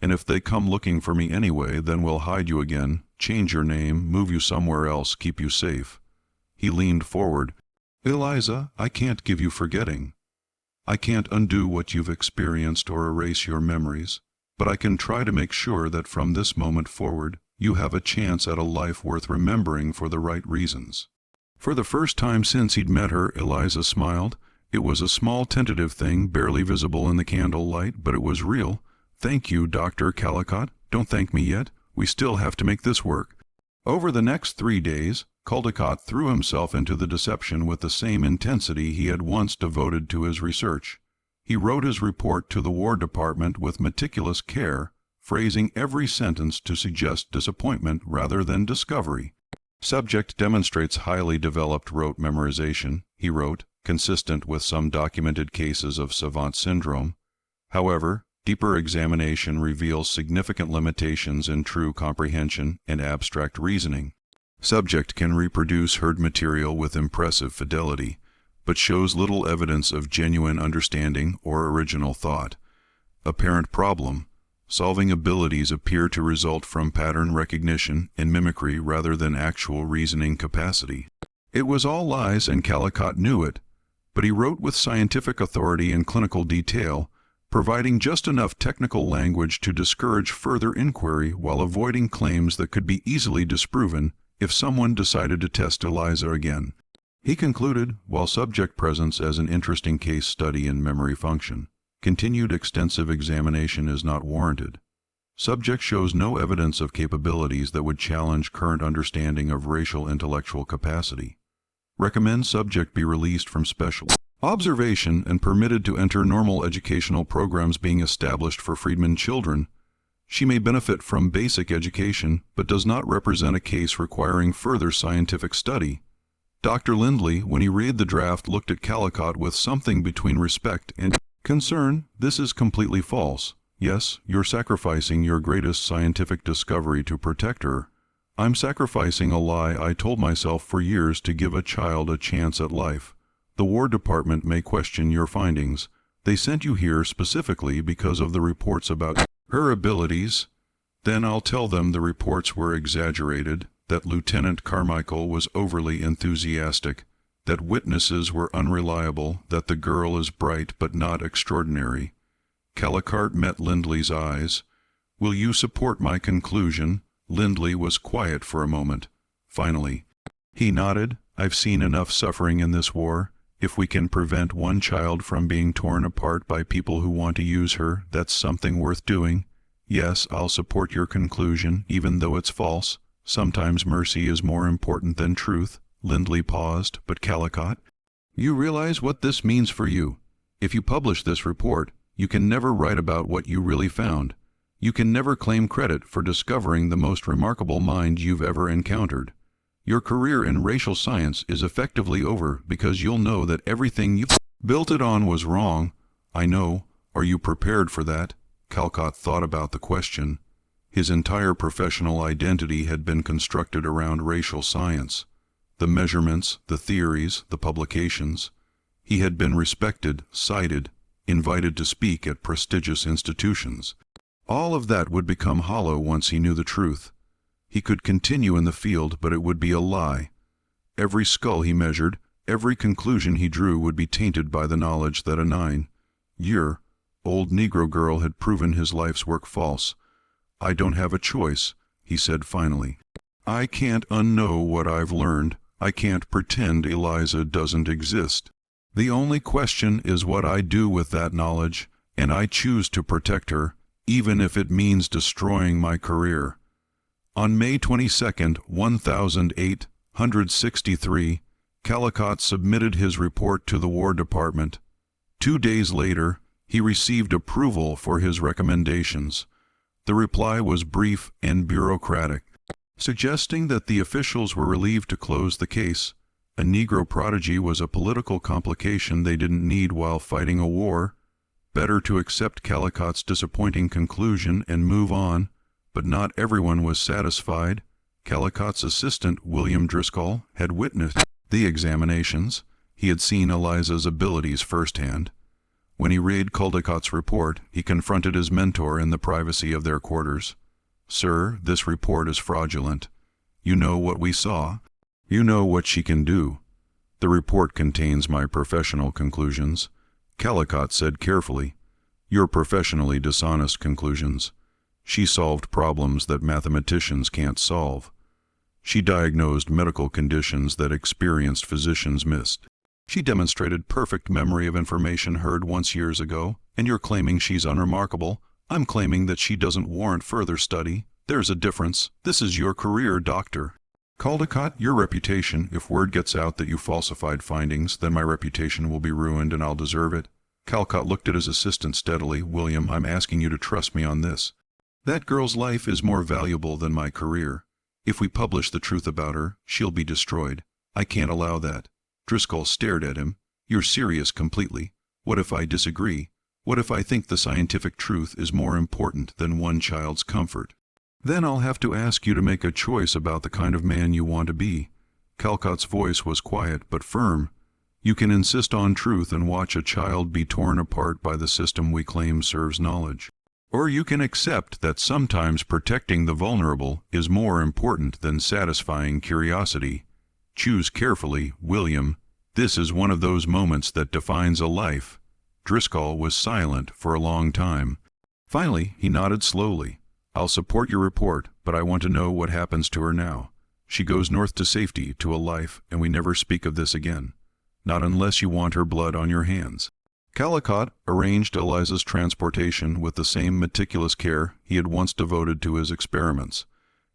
And if they come looking for me anyway, then we'll hide you again, change your name, move you somewhere else, keep you safe. He leaned forward. Eliza, I can't give you forgetting. I can't undo what you've experienced or erase your memories, but I can try to make sure that from this moment forward, you have a chance at a life worth remembering for the right reasons. For the first time since he'd met her, Eliza smiled. It was a small tentative thing, barely visible in the candlelight, but it was real. Thank you, Dr. Calicott. Don't thank me yet. We still have to make this work. Over the next 3 days, Caldecott threw himself into the deception with the same intensity he had once devoted to his research. He wrote his report to the War Department with meticulous care, phrasing every sentence to suggest disappointment rather than discovery. Subject demonstrates highly developed rote memorization, he wrote, consistent with some documented cases of savant syndrome. However, deeper examination reveals significant limitations in true comprehension and abstract reasoning. Subject can reproduce heard material with impressive fidelity, but shows little evidence of genuine understanding or original thought. Apparent problem: solving abilities appear to result from pattern recognition and mimicry rather than actual reasoning capacity. It was all lies, and Calicott knew it, but he wrote with scientific authority and clinical detail, providing just enough technical language to discourage further inquiry while avoiding claims that could be easily disproven if someone decided to test Eliza again. He concluded, while subject presence as an interesting case study in memory function, continued extensive examination is not warranted. Subject shows no evidence of capabilities that would challenge current understanding of racial intellectual capacity. Recommend subject be released from special observation and permitted to enter normal educational programs being established for freedmen children. She may benefit from basic education, but does not represent a case requiring further scientific study. Dr. Lindley, when he read the draft, looked at Calicott with something between respect and concern. This is completely false. Yes, you're sacrificing your greatest scientific discovery to protect her. I'm sacrificing a lie I told myself for years to give a child a chance at life. The War Department may question your findings. They sent you here specifically because of the reports about her abilities. Then I'll tell them the reports were exaggerated, that Lieutenant Carmichael was overly enthusiastic, that witnesses were unreliable, that the girl is bright but not extraordinary. Calicott met Lindley's eyes. "Will you support my conclusion?" Lindley was quiet for a moment. Finally, he nodded. "I've seen enough suffering in this war. If we can prevent one child from being torn apart by people who want to use her, that's something worth doing. Yes, I'll support your conclusion, even though it's false. Sometimes mercy is more important than truth." Lindley paused, but Calicott, "You realize what this means for you. If you publish this report, you can never write about what you really found. You can never claim credit for discovering the most remarkable mind you've ever encountered. Your career in racial science is effectively over because you'll know that everything you built it on was wrong." "I know. Are you prepared for that?" Calicott thought about the question. His entire professional identity had been constructed around racial science. The measurements, the theories, the publications. He had been respected, cited, invited to speak at prestigious institutions. All of that would become hollow once he knew the truth. He could continue in the field, but it would be a lie. Every skull he measured, every conclusion he drew would be tainted by the knowledge that a 9-year-old Negro girl had proven his life's work false. "I don't have a choice," he said finally. "I can't unknow what I've learned. I can't pretend Eliza doesn't exist. The only question is what I do with that knowledge, and I choose to protect her, even if it means destroying my career." On May 22, 1863, Calicott submitted his report to the War Department. 2 days later, he received approval for his recommendations. The reply was brief and bureaucratic, suggesting that the officials were relieved to close the case. A Negro prodigy was a political complication they didn't need while fighting a war. Better to accept Calicott's disappointing conclusion and move on. But not everyone was satisfied. Calicott's assistant, William Driscoll, had witnessed the examinations. He had seen Eliza's abilities firsthand. When he read Caldicott's report, he confronted his mentor in the privacy of their quarters. "Sir, this report is fraudulent. You know what we saw. You know what she can do. The report contains my professional conclusions." Calicott said carefully, "Your professionally dishonest conclusions. She solved problems that mathematicians can't solve. She diagnosed medical conditions that experienced physicians missed. She demonstrated perfect memory of information heard once years ago, and you're claiming she's unremarkable. I'm claiming that she doesn't warrant further study. There's a difference. This is your career, doctor. Caldicott, your reputation, if word gets out that you falsified findings, then my reputation will be ruined and I'll deserve it." Calicott looked at his assistant steadily. "William, I'm asking you to trust me on this. That girl's life is more valuable than my career. If we publish the truth about her, she'll be destroyed. I can't allow that." Driscoll stared at him. "You're serious completely. What if I disagree? What if I think the scientific truth is more important than one child's comfort? Then I'll have to ask you to make a choice about the kind of man you want to be." Calcott's voice was quiet but firm. "You can insist on truth and watch a child be torn apart by the system we claim serves knowledge. Or you can accept that sometimes protecting the vulnerable is more important than satisfying curiosity. Choose carefully, William. This is one of those moments that defines a life." Driscoll was silent for a long time. Finally, he nodded slowly. "I'll support your report, but I want to know what happens to her now. She goes north to safety, to a life, and we never speak of this again. Not unless you want her blood on your hands." Calicott arranged Eliza's transportation with the same meticulous care he had once devoted to his experiments.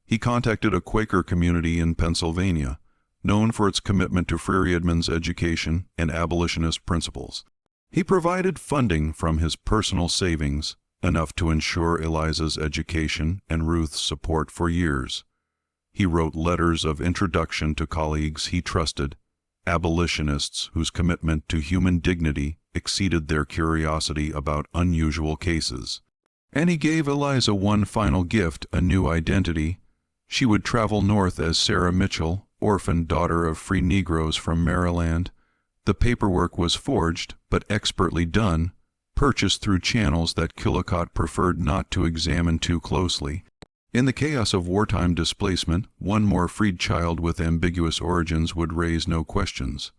He contacted a Quaker community in Pennsylvania, known for its commitment to Friar Edmund's education and abolitionist principles. He provided funding from his personal savings, enough to ensure Eliza's education and Ruth's support for years. He wrote letters of introduction to colleagues he trusted, abolitionists whose commitment to human dignity exceeded their curiosity about unusual cases. And he gave Eliza one final gift, a new identity. She would travel north as Sarah Mitchell, orphan daughter of free Negroes from Maryland. The paperwork was forged, but expertly done, purchased through channels that Calicott preferred not to examine too closely. In the chaos of wartime displacement, one more freed child with ambiguous origins would raise no questions.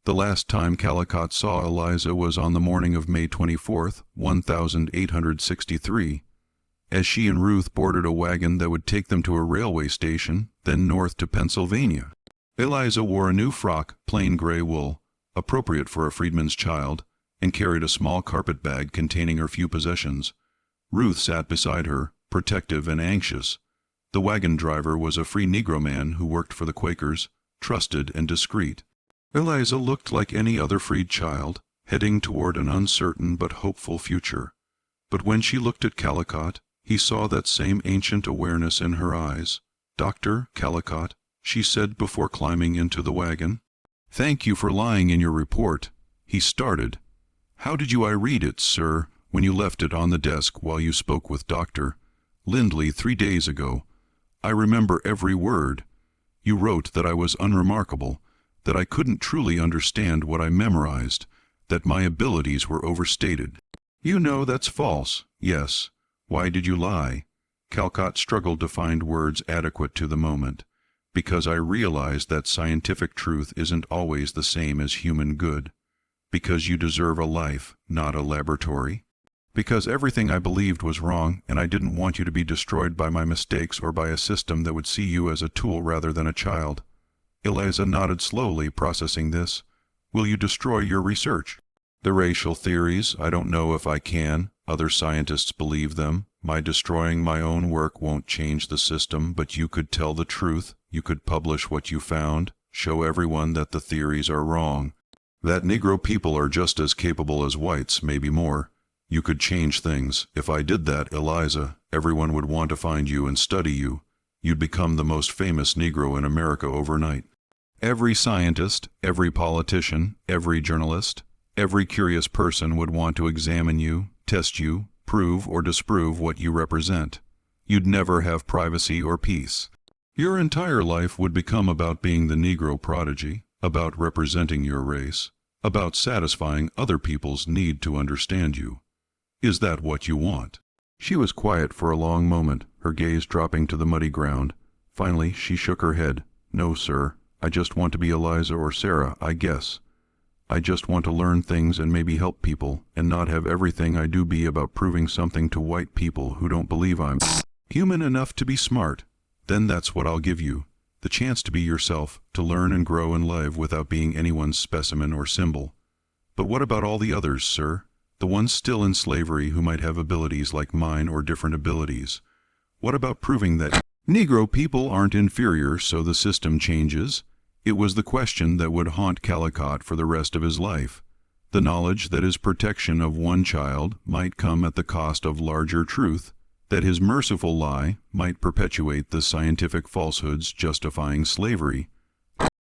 The last time Calicott saw Eliza was on the morning of May 24th, 1863, as she and Ruth boarded a wagon that would take them to a railway station, then north to Pennsylvania. Eliza wore a new frock, plain gray wool, appropriate for a freedman's child, and carried a small carpet bag containing her few possessions. Ruth sat beside her, protective and anxious. The wagon driver was a free Negro man who worked for the Quakers, trusted and discreet. Eliza looked like any other freed child, heading toward an uncertain but hopeful future. But when she looked at Calicott, he saw that same ancient awareness in her eyes. "Dr. Calicott," she said before climbing into the wagon. "Thank you for lying in your report." He started. "How did I read it, sir, when you left it on the desk while you spoke with Dr. Lindley 3 days ago? I remember every word. You wrote that I was unremarkable, that I couldn't truly understand what I memorized, that my abilities were overstated. You know that's false." "Yes. Why did you lie?" Calicott struggled to find words adequate to the moment. "Because I realized that scientific truth isn't always the same as human good. Because you deserve a life, not a laboratory. Because everything I believed was wrong, and I didn't want you to be destroyed by my mistakes or by a system that would see you as a tool rather than a child." Eliza nodded slowly, processing this. "Will you destroy your research?" "The racial theories, I don't know if I can. Other scientists believe them. My destroying my own work won't change the system, but you could tell the truth. You could publish what you found, show everyone that the theories are wrong, that Negro people are just as capable as whites, maybe more. You could change things. If I did that, Eliza, everyone would want to find you and study you. You'd become the most famous Negro in America overnight. Every scientist, every politician, every journalist, every curious person would want to examine you, test you, prove or disprove what you represent. You'd never have privacy or peace. Your entire life would become about being the Negro prodigy, about representing your race, about satisfying other people's need to understand you. Is that what you want?" She was quiet for a long moment, her gaze dropping to the muddy ground. Finally, she shook her head. "No, sir. I just want to be Eliza or Sarah, I guess. I just want to learn things and maybe help people, and not have everything I do be about proving something to white people who don't believe I'm human enough to be smart. Then that's what I'll give you, the chance to be yourself, to learn and grow and live without being anyone's specimen or symbol. But what about all the others, sir? The ones still in slavery who might have abilities like mine or different abilities. What about proving that Negro people aren't inferior so the system changes?" It was the question that would haunt Calicott for the rest of his life. The knowledge that his protection of one child might come at the cost of larger truth, that his merciful lie might perpetuate the scientific falsehoods justifying slavery.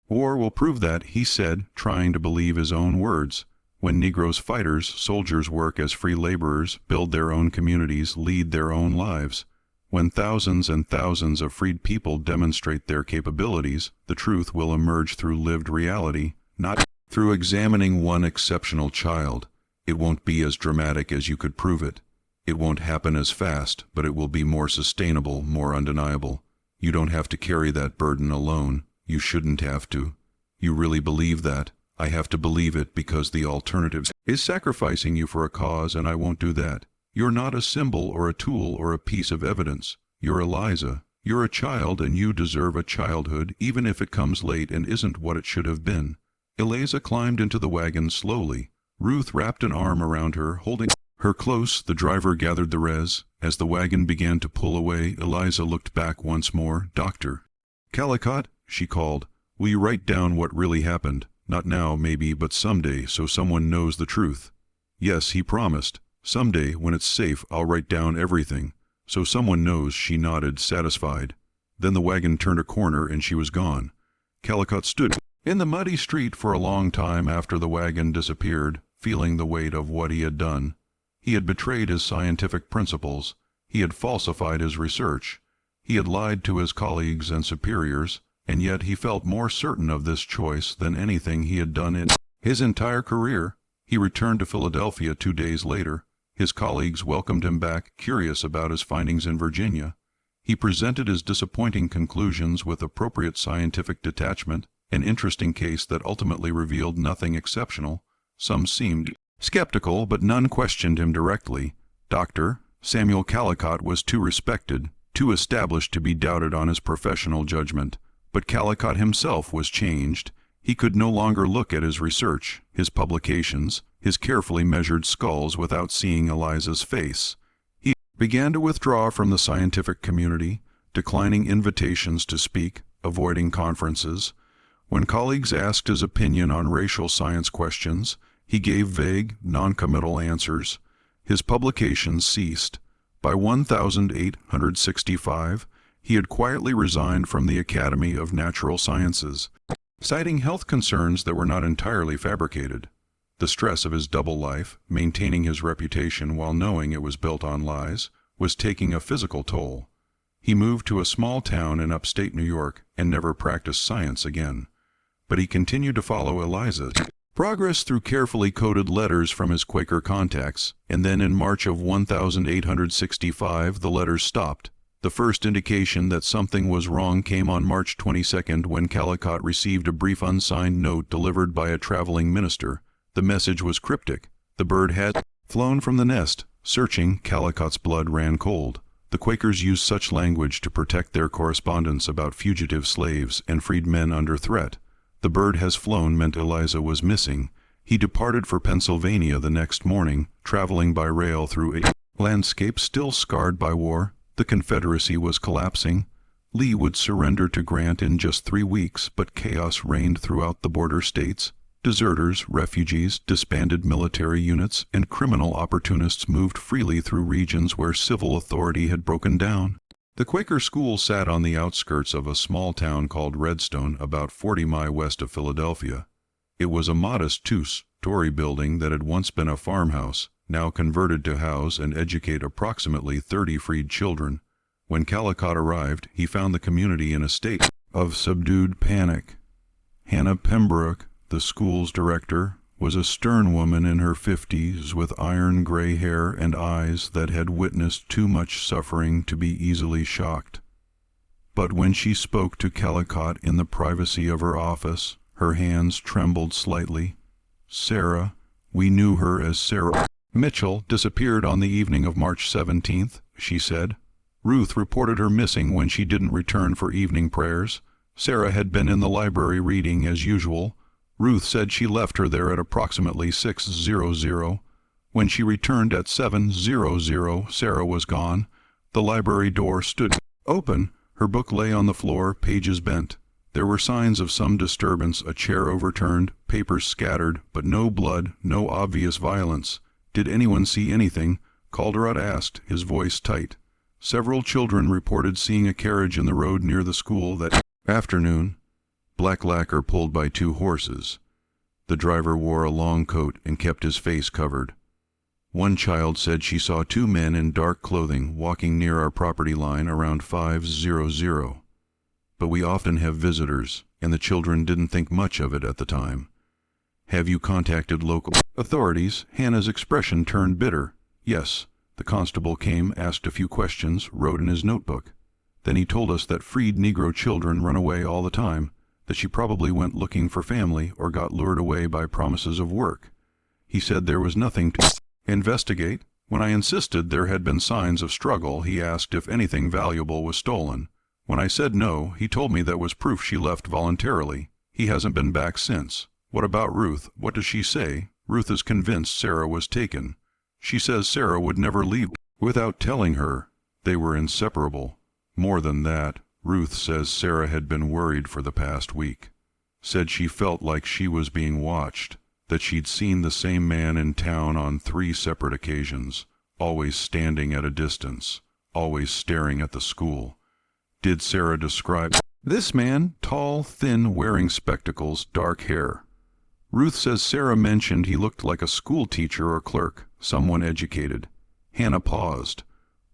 "War will prove that," he said, trying to believe his own words. "When Negroes fighters, soldiers work as free laborers, build their own communities, lead their own lives. When thousands and thousands of freed people demonstrate their capabilities, the truth will emerge through lived reality, not through examining one exceptional child. It won't be as dramatic as you could prove it. It won't happen as fast, but it will be more sustainable, more undeniable. You don't have to carry that burden alone. You shouldn't have to. You really believe that? I have to believe it because the alternative is sacrificing you for a cause, and I won't do that. You're not a symbol or a tool or a piece of evidence. You're Eliza. You're a child, and you deserve a childhood, even if it comes late and isn't what it should have been." Eliza climbed into the wagon slowly. Ruth wrapped an arm around her, holding her close. The driver gathered the res. As the wagon began to pull away, Eliza looked back once more. "Dr. Calicott," she called, "will you write down what really happened? Not now, maybe, but someday, so someone knows the truth." "Yes," he promised. "Someday, when it's safe, I'll write down everything, so someone knows." She nodded, satisfied. Then the wagon turned a corner and she was gone. Calicott stood in the muddy street for a long time after the wagon disappeared, feeling the weight of what he had done. He had betrayed his scientific principles. He had falsified his research. He had lied to his colleagues and superiors, and yet he felt more certain of this choice than anything he had done in his entire career. He returned to Philadelphia 2 days later. His colleagues welcomed him back, curious about his findings in Virginia. He presented his disappointing conclusions with appropriate scientific detachment, an interesting case that ultimately revealed nothing exceptional. Some seemed skeptical, but none questioned him directly. Dr. Samuel Calicott was too respected, too established to be doubted on his professional judgment. But Calicott himself was changed. He could no longer look at his research, his publications, his carefully measured skulls without seeing Eliza's face. He began to withdraw from the scientific community, declining invitations to speak, avoiding conferences. When colleagues asked his opinion on racial science questions, he gave vague, non-committal answers. His publications ceased. By 1865, he had quietly resigned from the Academy of Natural Sciences, citing health concerns that were not entirely fabricated. The stress of his double life, maintaining his reputation while knowing it was built on lies, was taking a physical toll. He moved to a small town in upstate New York and never practiced science again. But he continued to follow Eliza's progress through carefully coded letters from his Quaker contacts, and then in March of 1865 the letters stopped. The first indication that something was wrong came on March 22 when Calicott received a brief unsigned note delivered by a traveling minister. The message was cryptic. The bird had flown from the nest. Searching, Calicott's blood ran cold. The Quakers used such language to protect their correspondence about fugitive slaves and freed men under threat. The bird has flown meant Eliza was missing. He departed for Pennsylvania the next morning, traveling by rail through a landscape still scarred by war. The Confederacy was collapsing. Lee would surrender to Grant in just 3 weeks, but chaos reigned throughout the border states. Deserters, refugees, disbanded military units, and criminal opportunists moved freely through regions where civil authority had broken down. The Quaker school sat on the outskirts of a small town called Redstone, about 40 miles west of Philadelphia. It was a modest two-story building that had once been a farmhouse, now converted to house and educate approximately 30 freed children. When Calicott arrived, he found the community in a state of subdued panic. Hannah Pembroke, the school's director, was a stern woman in her 50s with iron gray hair and eyes that had witnessed too much suffering to be easily shocked. But when she spoke to Calicott in the privacy of her office, her hands trembled slightly. Sarah, we knew her as Sarah Mitchell, disappeared on the evening of March 17th, she said. Ruth reported her missing when she didn't return for evening prayers. Sarah had been in the library reading as usual. Ruth said she left her there at approximately 6:00. When she returned at 7:00, Sarah was gone. The library door stood open. Her book lay on the floor, pages bent. There were signs of some disturbance, a chair overturned, papers scattered, but no blood, no obvious violence. Did anyone see anything? Calderon asked, his voice tight. Several children reported seeing a carriage in the road near the school that afternoon. Black lacquer pulled by 2 horses. The driver wore a long coat and kept his face covered. One child said she saw 2 men in dark clothing walking near our property line around 5:00. But we often have visitors, and the children didn't think much of it at the time. Have you contacted local authorities? Hannah's expression turned bitter. Yes. The constable came, asked a few questions, wrote in his notebook. Then he told us that freed Negro children run away all the time, that she probably went looking for family or got lured away by promises of work. He said there was nothing to investigate. When I insisted there had been signs of struggle, he asked if anything valuable was stolen. When I said no, he told me that was proof she left voluntarily. He hasn't been back since. What about Ruth? What does she say? Ruth is convinced Sarah was taken. She says Sarah would never leave without telling her. They were inseparable. More than that, Ruth says Sarah had been worried for the past week. Said she felt like she was being watched, that she'd seen the same man in town on 3 separate occasions, always standing at a distance, always staring at the school. Did Sarah describe this man? Tall, thin, wearing spectacles, dark hair. Ruth says Sarah mentioned he looked like a school teacher or clerk, someone educated. Hannah paused.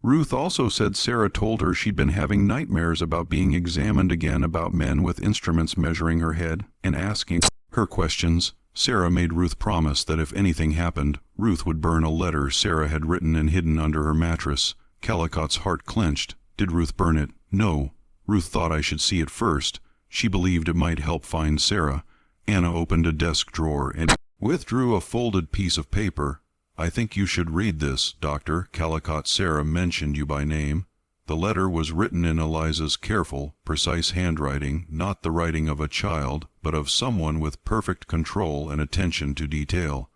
Ruth also said Sarah told her she'd been having nightmares about being examined again, about men with instruments measuring her head and asking her questions. Sarah made Ruth promise that if anything happened, Ruth would burn a letter Sarah had written and hidden under her mattress. Calicott's heart clenched. Did Ruth burn it? No. Ruth thought I should see it first. She believed it might help find Sarah. Anna opened a desk drawer and withdrew a folded piece of paper. "I think you should read this, Doctor. Calicott Sarah mentioned you by name." The letter was written in Eliza's careful, precise handwriting, not the writing of a child, but of someone with perfect control and attention to detail.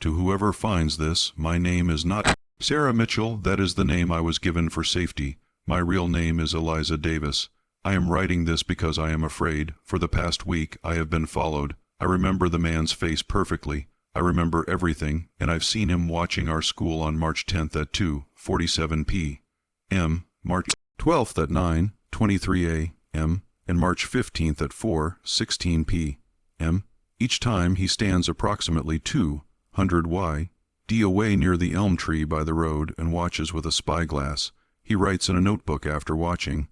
"To whoever finds this, my name is not Sarah Mitchell. That is the name I was given for safety. My real name is Eliza Davis. I am writing this because I am afraid. For the past week, I have been followed. I remember the man's face perfectly. I remember everything, and I've seen him watching our school on March 10th at 2:47 p.m., March 12th at 9:23 a.m., and March 15th at 4:16 p.m. Each time he stands approximately 200 y.d. away near the elm tree by the road and watches with a spyglass. He writes in a notebook after watching,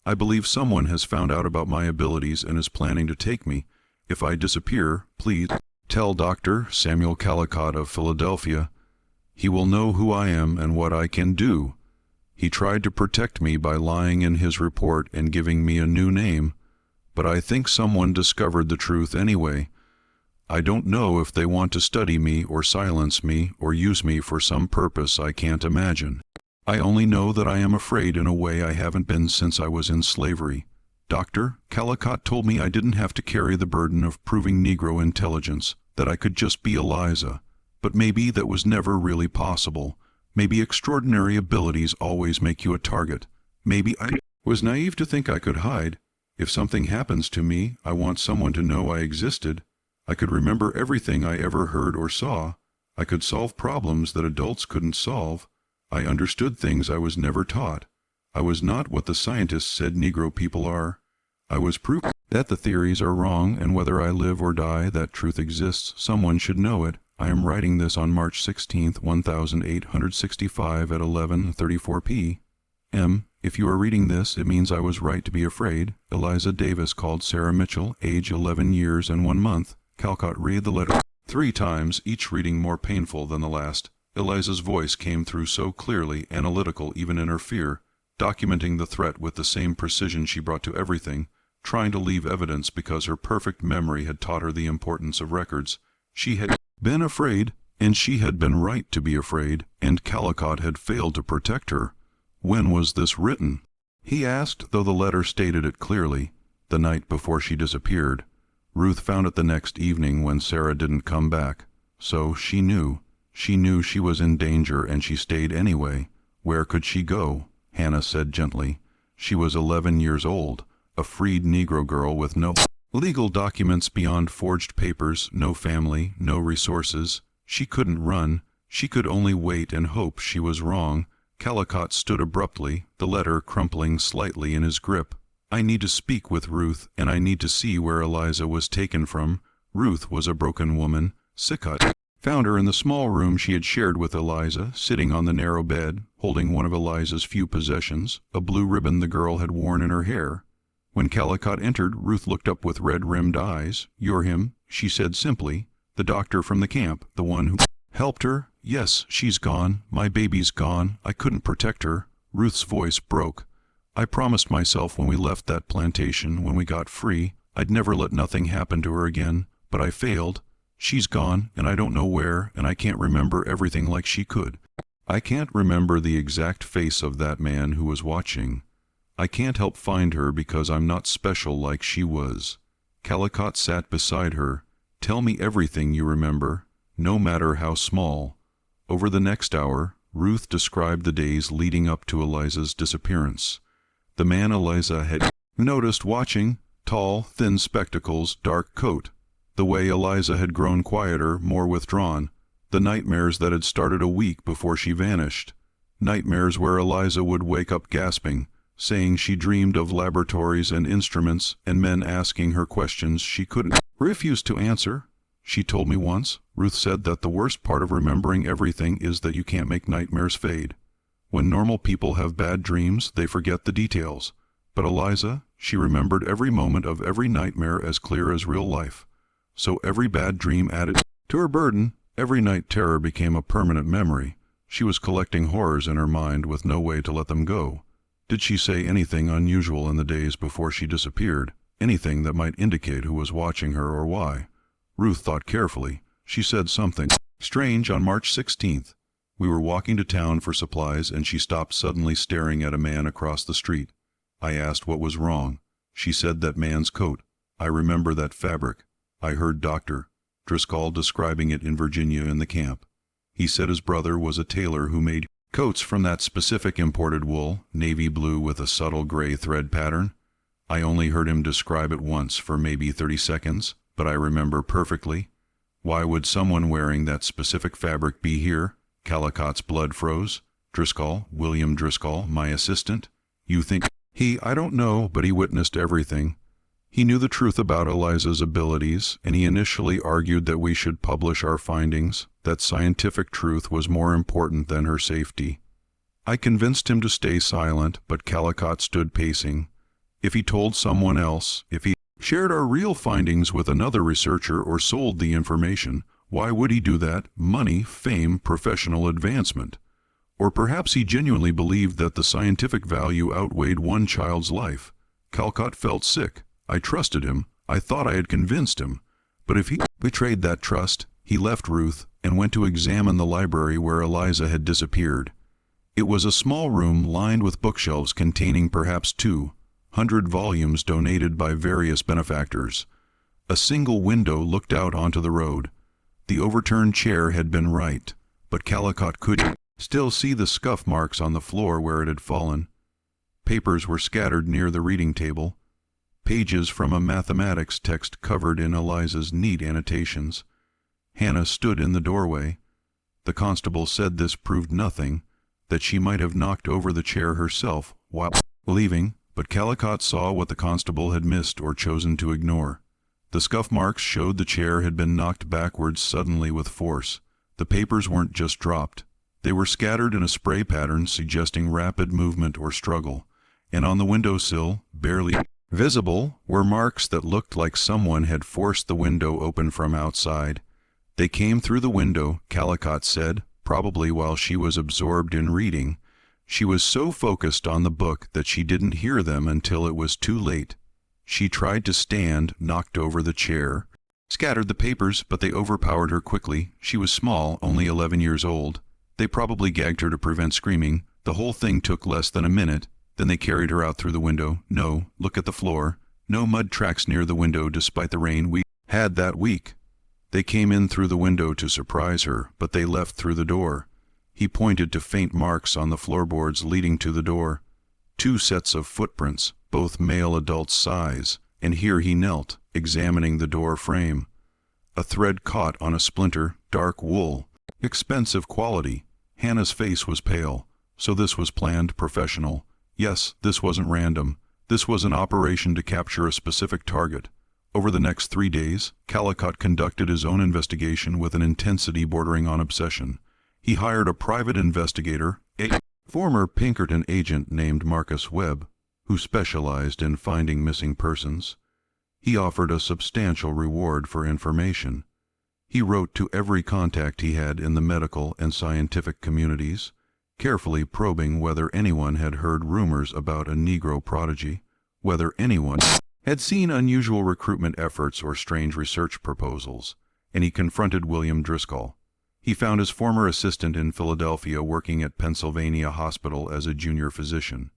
'I believe someone has found out about my abilities and is planning to take me. If I disappear, please tell Dr. Samuel Calicott of Philadelphia. He will know who I am and what I can do. He tried to protect me by lying in his report and giving me a new name, but I think someone discovered the truth anyway. I don't know if they want to study me or silence me or use me for some purpose I can't imagine. I only know that I am afraid in a way I haven't been since I was in slavery. Dr. Calicott told me I didn't have to carry the burden of proving Negro intelligence, that I could just be Eliza. But maybe that was never really possible. Maybe extraordinary abilities always make you a target. Maybe I was naive to think I could hide. If something happens to me, I want someone to know I existed. I could remember everything I ever heard or saw. I could solve problems that adults couldn't solve. I understood things I was never taught. I was not what the scientists said Negro people are. I was proof that the theories are wrong, and whether I live or die, that truth exists. Someone should know it. I am writing this on March 16th, 1865 at 11:34 p.m. If you are reading this, it means I was right to be afraid. Eliza Davis called Sarah Mitchell, age 11 years and 1 month. Calicott read the letter 3 times, each reading more painful than the last. Eliza's voice came through so clearly, analytical even in her fear, documenting the threat with the same precision she brought to everything, trying to leave evidence because her perfect memory had taught her the importance of records. She had been afraid, and she had been right to be afraid, and Calicott had failed to protect her. When was this written? He asked, though the letter stated it clearly. The night before she disappeared. Ruth found it the next evening when Sarah didn't come back. So she knew. She knew she was in danger, and she stayed anyway. Where could she go? Hannah said gently. She was 11 years old, a freed Negro girl with no legal documents beyond forged papers, no family, no resources. She couldn't run. She could only wait and hope she was wrong. Calicott stood abruptly, the letter crumpling slightly in his grip. I need to speak with Ruth, and I need to see where Eliza was taken from. Ruth was a broken woman. Calicott found her in the small room she had shared with Eliza, sitting on the narrow bed, holding one of Eliza's few possessions, a blue ribbon the girl had worn in her hair. When Calicott entered, Ruth looked up with red-rimmed eyes. "You're him," she said simply. "The doctor from the camp, the one who helped her?" "Yes, she's gone. My baby's gone. I couldn't protect her." Ruth's voice broke. "I promised myself when we left that plantation, when we got free, I'd never let nothing happen to her again, but I failed. She's gone, and I don't know where, and I can't remember everything like she could. I can't remember the exact face of that man who was watching. I can't help find her because I'm not special like she was." Calicott sat beside her. "Tell me everything you remember, no matter how small." Over the next hour, Ruth described the days leading up to Eliza's disappearance. The man Eliza had noticed watching, tall, thin spectacles, dark coat. The way Eliza had grown quieter, more withdrawn. The nightmares that had started a week before she vanished. Nightmares where Eliza would wake up gasping, saying she dreamed of laboratories and instruments and men asking her questions she couldn't refuse to answer. "She told me once," Ruth said, "that the worst part of remembering everything is that you can't make nightmares fade. When normal people have bad dreams, they forget the details. But Eliza, she remembered every moment of every nightmare as clear as real life. So every bad dream added to her burden. Every night terror became a permanent memory. She was collecting horrors in her mind with no way to let them go." "Did she say anything unusual in the days before she disappeared?" anything that might indicate who was watching her or why. Ruth thought carefully. She said something strange on March 16th. We were walking to town for supplies and she stopped suddenly staring at a man across the street. I asked what was wrong. She said that man's coat. I remember that fabric. I heard Dr. Driscoll describing it in Virginia in the camp. He said his brother was a tailor who made coats from that specific imported wool, navy blue with a subtle gray thread pattern. I only heard him describe it once for maybe 30 seconds, but I remember perfectly. Why would someone wearing that specific fabric be here? Calicott's blood froze. Driscoll, William Driscoll, my assistant. You think I don't know, but he witnessed everything. He knew the truth about Eliza's abilities, and he initially argued that we should publish our findings, that scientific truth was more important than her safety. I convinced him to stay silent, but Calicott stood pacing. If he told someone else, if he shared our real findings with another researcher or sold the information, why would he do that? Money, fame, professional advancement. Or perhaps he genuinely believed that the scientific value outweighed one child's life. Calicott felt sick. I trusted him. I thought I had convinced him. But if he betrayed that trust, he left Ruth and went to examine the library where Eliza had disappeared. It was a small room lined with bookshelves containing perhaps 200 volumes donated by various benefactors. A single window looked out onto the road. The overturned chair had been right, but Calicott could still see the scuff marks on the floor where it had fallen. Papers were scattered near the reading table. Pages from a mathematics text covered in Eliza's neat annotations. Hannah stood in the doorway. The constable said this proved nothing, that she might have knocked over the chair herself while leaving, but Calicott saw what the constable had missed or chosen to ignore. The scuff marks showed the chair had been knocked backwards suddenly with force. The papers weren't just dropped. They were scattered in a spray pattern suggesting rapid movement or struggle, and on the windowsill, barely visible, were marks that looked like someone had forced the window open from outside. They came through the window, Calicott said, probably while she was absorbed in reading. She was so focused on the book that she didn't hear them until it was too late. She tried to stand, knocked over the chair, scattered the papers, but they overpowered her quickly. She was small, only 11 years old. They probably gagged her to prevent screaming. The whole thing took less than a minute. Then they carried her out through the window. No, look at the floor. No mud tracks near the window despite the rain we had that week. They came in through the window to surprise her, but they left through the door. He pointed to faint marks on the floorboards leading to the door. 2 sets of footprints, both male adult size, and here he knelt, examining the door frame. A thread caught on a splinter, dark wool, expensive quality. Hannah's face was pale. So this was planned, professional. Yes, this wasn't random. This was an operation to capture a specific target. Over the next 3 days, Calicott conducted his own investigation with an intensity bordering on obsession. He hired a private investigator, a former Pinkerton agent named Marcus Webb, who specialized in finding missing persons. He offered a substantial reward for information. He wrote to every contact he had in the medical and scientific communities, carefully probing whether anyone had heard rumors about a Negro prodigy, whether anyone had seen unusual recruitment efforts or strange research proposals, and he confronted William Driscoll. He found his former assistant in Philadelphia working at Pennsylvania Hospital as a junior physician.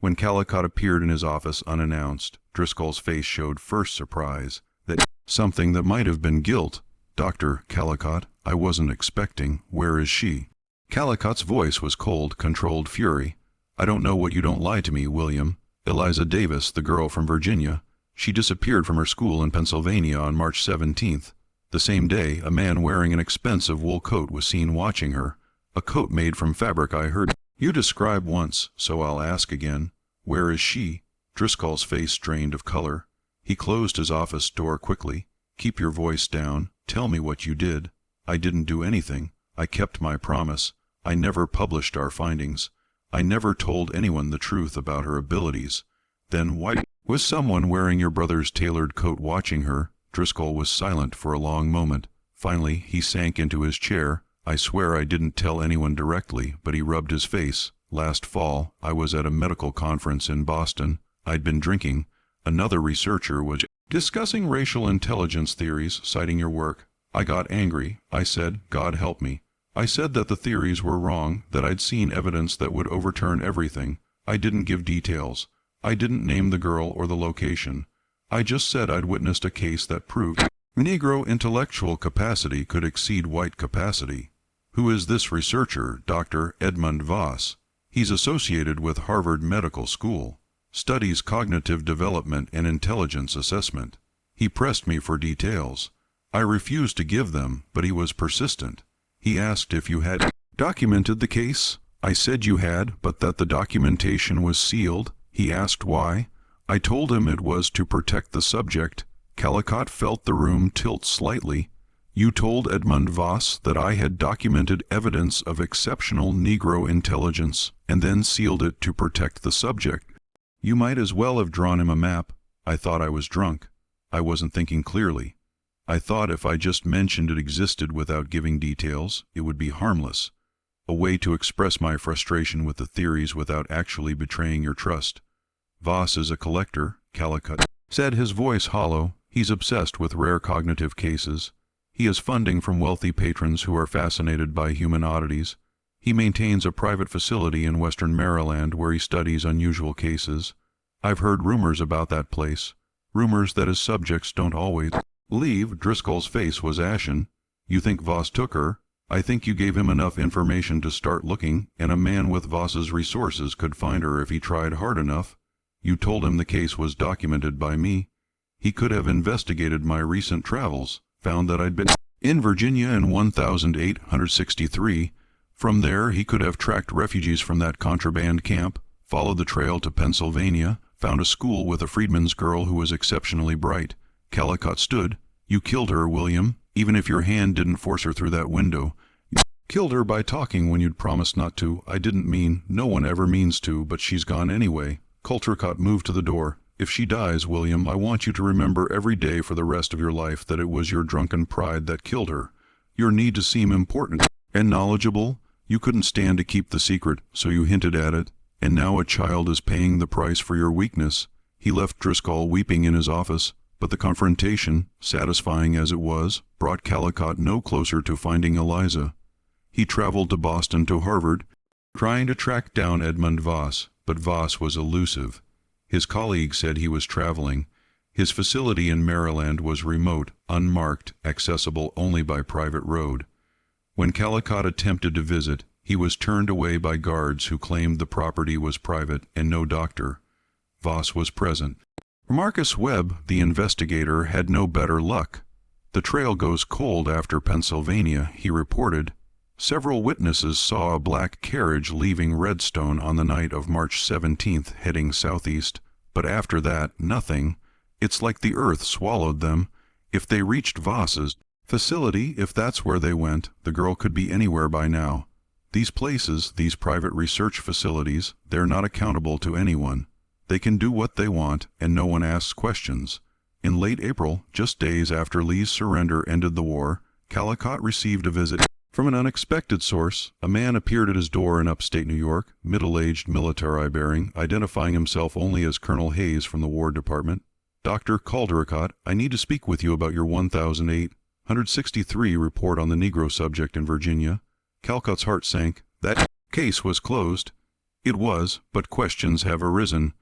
When Calicott appeared in his office unannounced, Driscoll's face showed first surprise, that something that might have been guilt. "Dr. Calicott, I wasn't expecting. Where is she?" Calicott's voice was cold, controlled fury. "I don't know what you don't lie to me, William. Eliza Davis, the girl from Virginia. She disappeared from her school in Pennsylvania on March 17th. The same day, a man wearing an expensive wool coat was seen watching her. A coat made from fabric I heard you describe once, so I'll ask again. Where is she?" Driscoll's face drained of color. He closed his office door quickly. "Keep your voice down. Tell me what you did." "I didn't do anything. I kept my promise. I never published our findings. I never told anyone the truth about her abilities." "Then why was someone wearing your brother's tailored coat watching her?" Driscoll was silent for a long moment. Finally, he sank into his chair. "I swear I didn't tell anyone directly," but he rubbed his face. "Last fall, I was at a medical conference in Boston. I'd been drinking. Another researcher was discussing racial intelligence theories, citing your work. I got angry. I said, God help me. I said that the theories were wrong, that I'd seen evidence that would overturn everything. I didn't give details. I didn't name the girl or the location. I just said I'd witnessed a case that proved Negro intellectual capacity could exceed white capacity. Who is this researcher? Dr. Edmund Voss. He's associated with Harvard Medical School. Studies cognitive development and intelligence assessment. He pressed me for details. I refused to give them, but he was persistent. He asked if you had documented the case. I said you had, but that the documentation was sealed. He asked why. I told him it was to protect the subject. Calicott felt the room tilt slightly. You told Edmund Voss that I had documented evidence of exceptional Negro intelligence and then sealed it to protect the subject. You might as well have drawn him a map. I thought I was drunk. I wasn't thinking clearly. I thought if I just mentioned it existed without giving details, it would be harmless. A way to express my frustration with the theories without actually betraying your trust. Voss is a collector, Calicott said, his voice hollow. He's obsessed with rare cognitive cases. He has funding from wealthy patrons who are fascinated by human oddities. He maintains a private facility in western Maryland where he studies unusual cases. I've heard rumors about that place. Rumors that his subjects don't always leave. Driscoll's face was ashen. You think Voss took her? I think you gave him enough information to start looking, and a man with Voss's resources could find her if he tried hard enough. You told him the case was documented by me. He could have investigated my recent travels, found that I'd been in Virginia in 1863. From there, he could have tracked refugees from that contraband camp, followed the trail to Pennsylvania, found a school with a freedman's girl who was exceptionally bright. Calicott stood. You killed her, William, even if your hand didn't force her through that window. You killed her by talking when you'd promised not to. I didn't mean, no one ever means to, but she's gone anyway. Coltricott moved to the door. If she dies, William, I want you to remember every day for the rest of your life that it was your drunken pride that killed her. Your need to seem important and knowledgeable. You couldn't stand to keep the secret, so you hinted at it, and now a child is paying the price for your weakness. He left Driscoll weeping in his office, but the confrontation, satisfying as it was, brought Calicott no closer to finding Eliza. He traveled to Boston to Harvard, trying to track down Edmund Voss, but Voss was elusive. His colleagues said he was traveling. His facility in Maryland was remote, unmarked, accessible only by private road. When Calicott attempted to visit, he was turned away by guards who claimed the property was private and no doctor. Voss was present. Marcus Webb, the investigator, had no better luck. The trail goes cold after Pennsylvania, he reported. Several witnesses saw a black carriage leaving Redstone on the night of March 17th, heading southeast, but after that, nothing. It's like the earth swallowed them. If they reached Voss's facility, if that's where they went, the girl could be anywhere by now. These places, these private research facilities, they're not accountable to anyone. They can do what they want, and no one asks questions. In late April, just days after Lee's surrender ended the war, Calicott received a visit from an unexpected source. A man appeared at his door in upstate New York, middle-aged, military-bearing, identifying himself only as Colonel Hayes from the War Department. Dr. Caldericotte, I need to speak with you about your 1863 report on the Negro subject in Virginia. Calcott's heart sank. That case was closed. It was, but questions have arisen.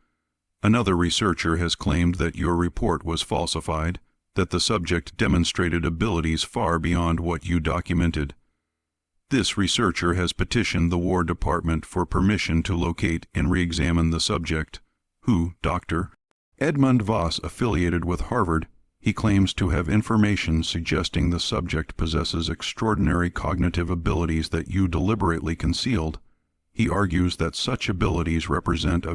Another researcher has claimed that your report was falsified, that the subject demonstrated abilities far beyond what you documented. This researcher has petitioned the War Department for permission to locate and re-examine the subject, who, Dr. Edmund Voss, affiliated with Harvard. He claims to have information suggesting the subject possesses extraordinary cognitive abilities that you deliberately concealed. He argues that such abilities represent a